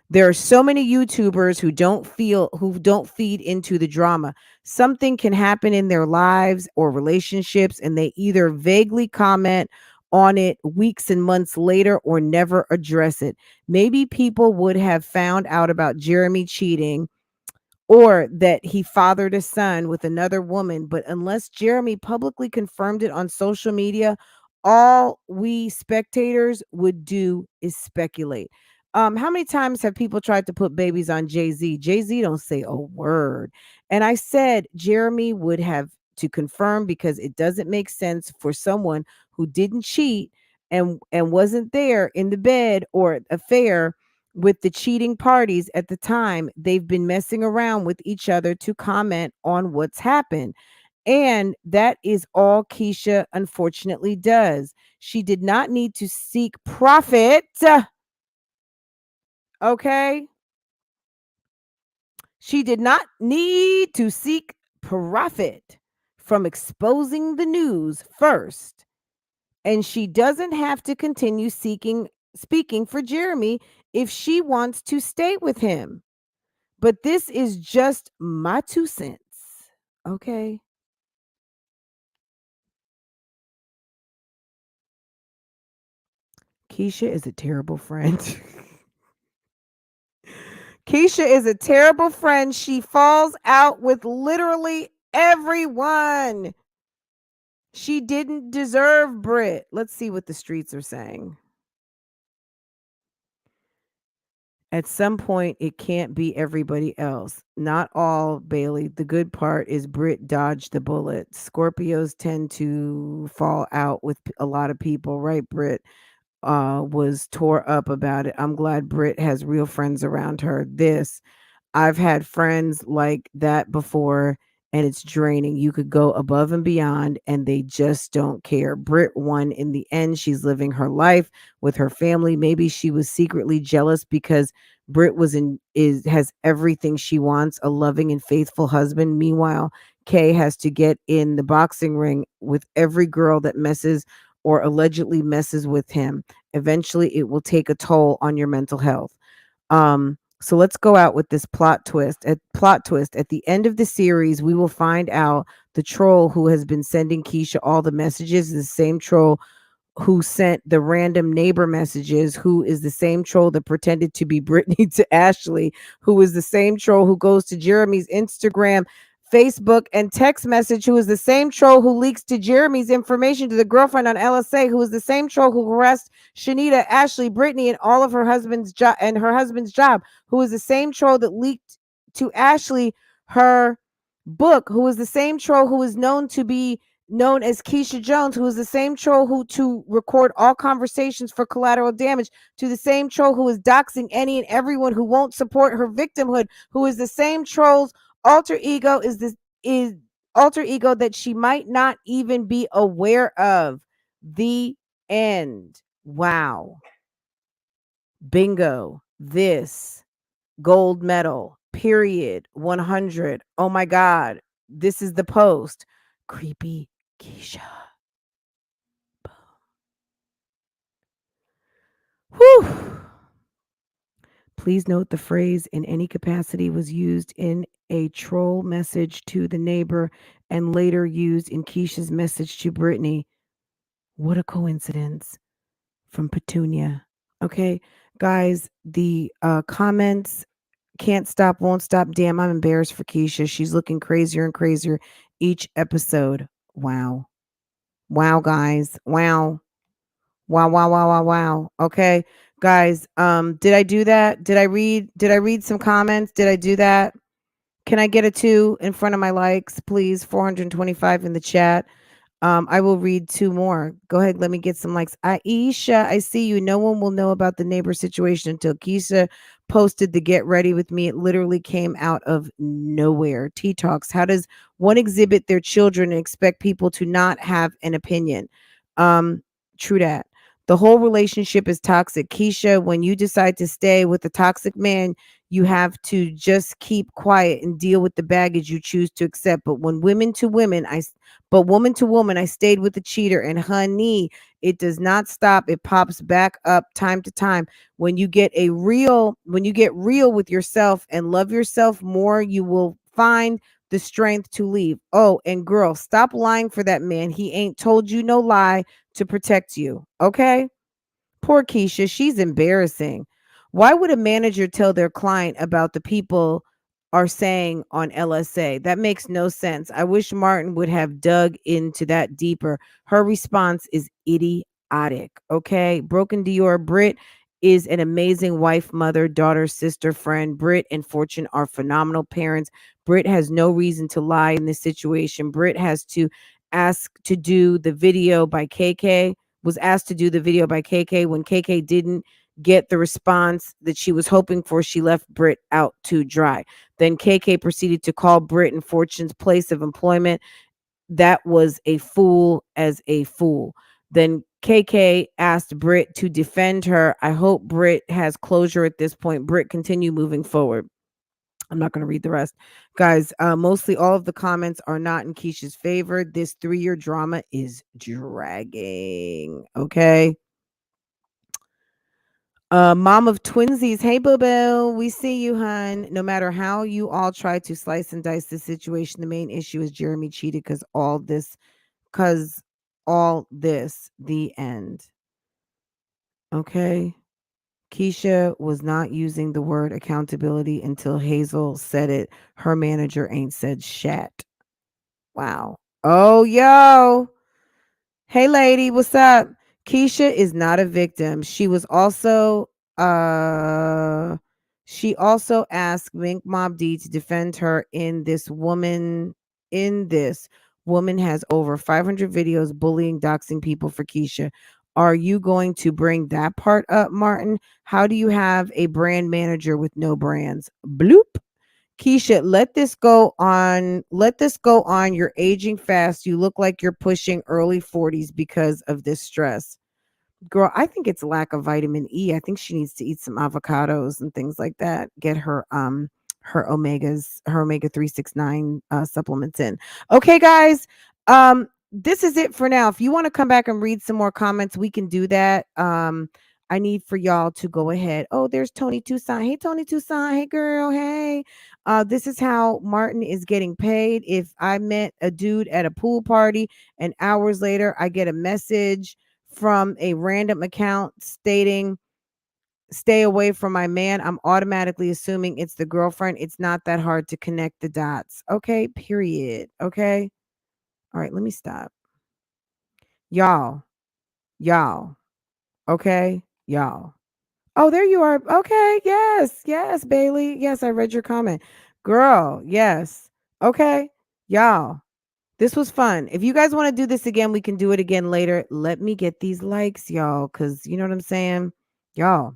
Speaker 1: There are so many YouTubers who don't feed into the drama. Something can happen in their lives or relationships, and they either vaguely comment on it weeks and months later or never address it. Maybe people would have found out about Jeremy cheating or that he fathered a son with another woman. But unless Jeremy publicly confirmed it on social media, all we spectators would do is speculate. How many times have people tried to put babies on Jay-Z? Jay-Z don't say a word. And I said Jeremy would have to confirm because it doesn't make sense for someone who didn't cheat and wasn't there in the bed or affair with the cheating parties at the time. They've been messing around with each other to comment on what's happened. And that is all Keisha unfortunately does. She did not need to seek profit. Okay. She did not need to seek profit from exposing the news first. And she doesn't have to continue speaking for Jeremy if she wants to stay with him. But this is just my 2 cents. Okay. Keisha is a terrible friend. Keisha is a terrible friend. She falls out with literally everyone. She didn't deserve Brit. Let's see what the streets are saying. At some point, it can't be everybody else. Not all, Bailey. The good part is Brit dodged the bullet. Scorpios tend to fall out with a lot of people, right, Brit? was tore up about it. I'm glad Britt has real friends around her. I've had friends like that before, and it's draining. You could go above and beyond, and they just don't care. Britt won in the end. She's living her life with her family. Maybe she was secretly jealous because Britt has everything she wants, a loving and faithful husband. Meanwhile, Kay has to get in the boxing ring with every girl that messes or allegedly messes with him. Eventually, it will take a toll on your mental health. So let's go out with this plot twist. At the end of the series, we will find out the troll who has been sending Keesha all the messages is the same troll who sent the random neighbor messages, who is the same troll that pretended to be Brittany to Ashley, who is the same troll who goes to Jeremy's Instagram, Facebook, and text message, who is the same troll who leaks to Jeremy's information to the girlfriend on LSA, who is the same troll who harassed Shanita, Ashley, Brittany, and all of her husband's job and her husband's job, who is the same troll that leaked to Ashley her book, who is the same troll who is known as Keesha Jones, who is the same troll who to record all conversations for collateral damage, to the same troll who is doxing any and everyone who won't support her victimhood, who is the same troll's alter ego is alter ego that she might not even be aware of. The end. Wow. Bingo. This gold medal. Period. 100. Oh my God. This is the post. Creepy Keesha. Whew. Please note the phrase in any capacity was used in a troll message to the neighbor and later used in Keesha's message to Brittany. What a coincidence. From Petunia. Okay, guys, the comments can't stop, won't stop. Damn, I'm embarrassed for Keesha. She's looking crazier and crazier each episode. Wow. Wow, guys. Wow. Wow, wow, wow, wow, wow. Okay, guys, did I do that? Did I read some comments? Did I do that? Can I get a 2 in front of my likes, please? 425 in the chat. I will read 2 more. Go ahead, let me get some likes. Aisha, I see you. No one will know about the neighbor situation until Keesha posted the get ready with me. It literally came out of nowhere. Tea Talks. How does one exhibit their children and expect people to not have an opinion? True that. The whole relationship is toxic. Keesha, when you decide to stay with a toxic man, you have to just keep quiet and deal with the baggage you choose to accept. But woman to woman, I stayed with the cheater, and honey, it does not stop. It pops back up time to time. When you get real with yourself and love yourself more, you will find the strength to leave. Oh, and girl, stop lying for that man. He ain't told you no lie to protect you. Okay? Poor Keesha, she's embarrassing. Why would a manager tell their client about the people are saying on LSA? That makes no sense. I wish Martin would have dug into that deeper. Her response is idiotic. Okay. Broken Dior, Britt is an amazing wife, mother, daughter, sister, friend. Britt and Fortune are phenomenal parents. Britt has no reason to lie in this situation. Britt has to ask to do the video by KK, was asked to do the video by KK. When KK didn't get the response that she was hoping for, she left Britt out to dry. Then KK proceeded to call Britt in Fortune's place of employment. That was a fool as a fool. Then KK asked Britt to defend her. I hope Britt has closure at this point. Britt, continue moving forward. I'm not going to read the rest. Guys, mostly all of the comments are not in Keesha's favor. This 3-year drama is dragging. Okay. Mom of twinsies. Hey, boo boo. We see you, hun. No matter how you all try to slice and dice the situation, the main issue is Jeremy cheated because all this, the end. Okay. Keesha was not using the word accountability until Hazel said it. Her manager ain't said shat. Wow. Oh, yo. Hey, lady, what's up? Keesha is not a victim. She also asked Mink Mob D to defend her in this. Woman has over 500 videos bullying, doxing people for Keesha. Are you going to bring that part up, Martin? How do you have a brand manager with no brands? Bloop. Keesha, let this go on. Let this go on. You're aging fast. You look like you're pushing early 40s because of this stress. Girl, I think it's lack of vitamin E. I think she needs to eat some avocados and things like that. Get her omegas, her omega 369 supplements in. Okay, guys. This is it for now. If you want to come back and read some more comments, we can do that. I need for y'all to go ahead. Oh, there's Tony Tucson. Hey, Tony Tucson. Hey, girl. Hey. This is how Martin is getting paid. If I met a dude at a pool party and hours later I get a message from a random account stating, stay away from my man, I'm automatically assuming it's the girlfriend. It's not that hard to connect the dots. Okay, period. Okay. All right, let me stop. Y'all. Okay, y'all. Oh, there you are. Okay, yes, Bailey. Yes, I read your comment. Girl, yes. Okay, y'all. This was fun. If you guys want to do this again, we can do it again later. Let me get these likes, y'all, because you know what I'm saying? Y'all.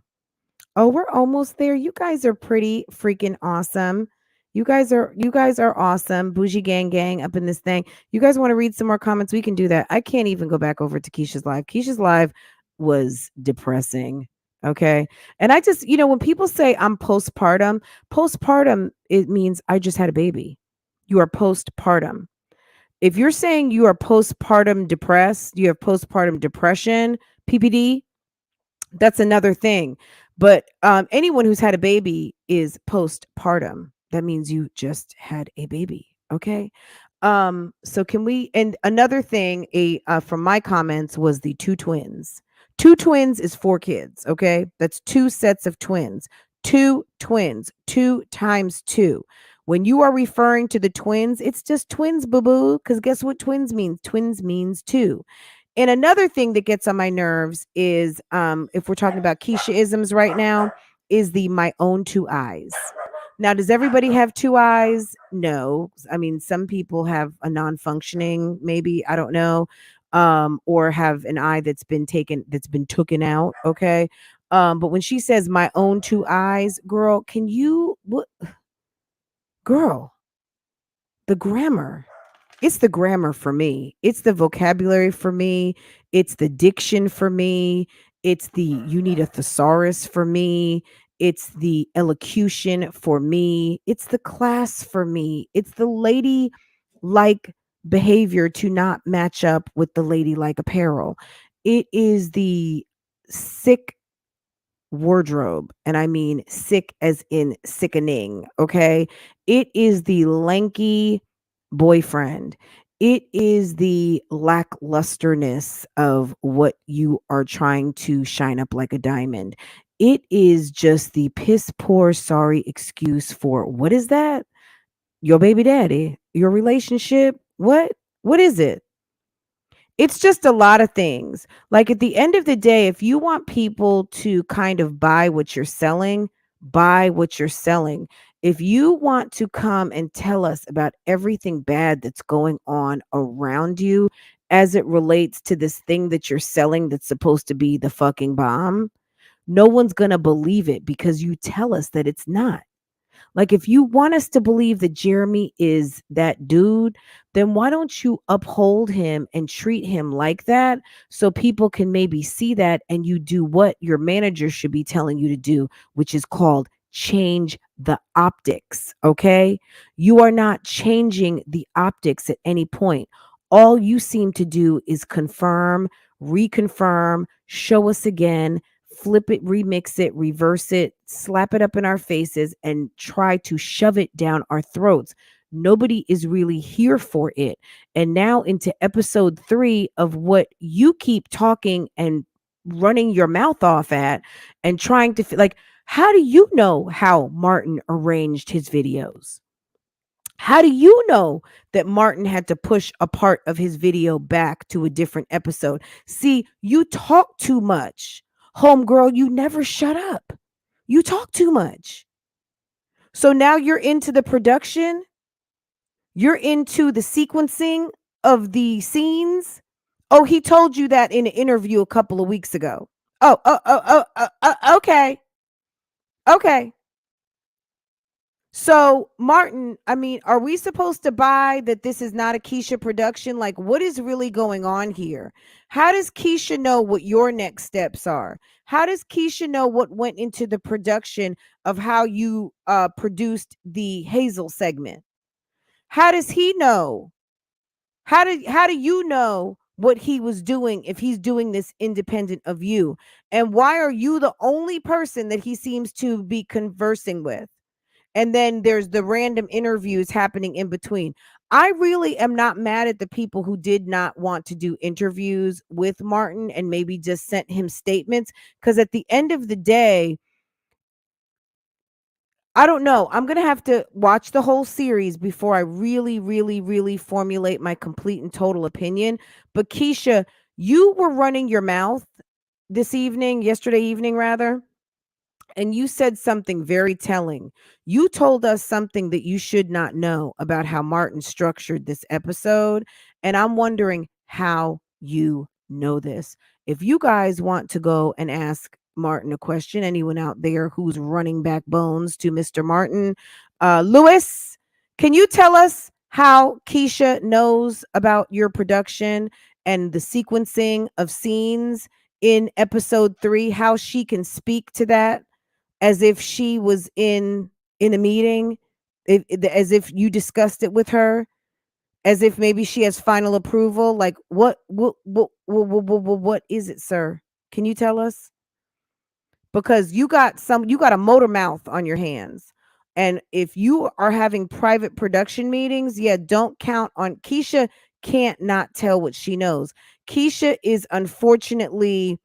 Speaker 1: Oh, we're almost there. You guys are pretty freaking awesome. You guys are awesome. Bougie gang gang up in this thing. You guys want to read some more comments? We can do that. I can't even go back over to Keisha's live. Keisha's live was depressing. Okay. And I just, when people say I'm postpartum, it means I just had a baby. You are postpartum. If you're saying you are postpartum depressed, you have postpartum depression, PPD, that's another thing. But anyone who's had a baby is postpartum. That means you just had a baby. Okay. So can we? And another thing, from my comments was the two twins. Two twins is 4 kids. Okay, that's 2 sets of twins. 2 twins. 2 times 2. When you are referring to the twins, it's just twins, boo boo. Because guess what twins means? Twins means 2. And another thing that gets on my nerves is, if we're talking about Keisha-isms right now, is the my own 2 eyes. Now, does everybody have 2 eyes? No. I mean, some people have a non-functioning, maybe, I don't know, or have an eye that's been taken out. Okay. But when she says my own 2 eyes, girl, girl, the grammar. It's the grammar for me. It's the vocabulary for me. It's the diction for me. It's the you need a thesaurus for me. It's the elocution for me. It's the class for me. It's the lady like behavior to not match up with the lady like apparel. It is the sick wardrobe, and I mean sick as in sickening. Okay. It is the lanky boyfriend. It is the lacklusterness of what you are trying to shine up like a diamond. It is just the piss poor sorry excuse for what is that? Your baby daddy, your relationship. What is it? It's just a lot of things. Like at the end of the day, if you want people to kind of buy what you're selling, buy what you're selling. If you want to come and tell us about everything bad that's going on around you as it relates to this thing that you're selling that's supposed to be the fucking bomb, no one's going to believe it because you tell us that it's not. Like, if you want us to believe that Jeremy is that dude, then why don't you uphold him and treat him like that so people can maybe see that and you do what your manager should be telling you to do, which is called change the optics. Okay. You are not changing the optics at any point. All you seem to do is confirm, reconfirm, show us again, flip it, remix it, reverse it, slap it up in our faces, and try to shove it down our throats. Nobody is really here for it. And now into episode 3 of what you keep talking and running your mouth off at and trying to like, how do you know how Martin arranged his videos? How do you know that Martin had to push a part of his video back to a different episode? See, you talk too much. Homegirl, you never shut up. You talk too much. So now you're into the production. You're into the sequencing of the scenes Oh, he told you that in an interview a couple of weeks ago. Okay. Okay. So, Martin, I mean, are we supposed to buy that this is not a Keesha production? Like, what is really going on here? How does Keesha know what your next steps are? How does Keesha know what went into the production of how you produced the Hazel segment? How does he know? How do you know what he was doing if he's doing this independent of you? And why are you the only person that he seems to be conversing with? And then there's the random interviews happening in between. I really am not mad at the people who did not want to do interviews with Martin and maybe just sent him statements, because at the end of the day, I don't know. I'm going to have to watch the whole series before I really formulate my complete and total opinion. But Keesha, you were running your mouth yesterday evening rather, and you said something very telling. You told us something that you should not know about how Martin structured this episode, and I'm wondering how you know this. If you guys want to go and ask Martin a question, anyone out there who's running back bones to Mr. Martin, Lewis, can you tell us how Keesha knows about your production and the sequencing of scenes in episode 3, how she can speak to that as if she was in a meeting, as if you discussed it with her, as if maybe she has final approval? Like, what is it, sir? Can you tell us? Because you got a motor mouth on your hands. And if you are having private production meetings, yeah, don't count on Keesha. Can't not tell what she knows. Keesha is unfortunately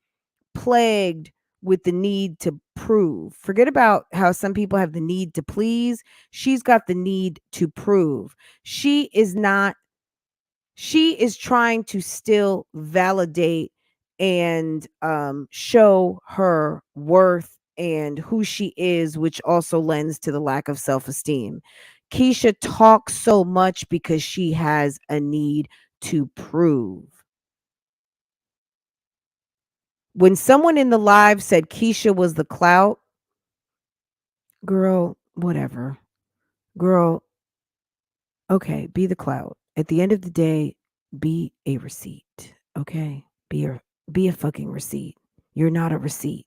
Speaker 1: plagued with the need to prove. Forget about how some people have the need to please. She's got the need to prove. She is trying to still validate and show her worth and who she is, which also lends to the lack of self-esteem. Keesha talks so much because she has a need to prove. When someone in the live said Keesha was the clout, girl, whatever. Girl, okay, be the clout. At the end of the day, be a receipt. Okay? Be a fucking receipt. You're not a receipt.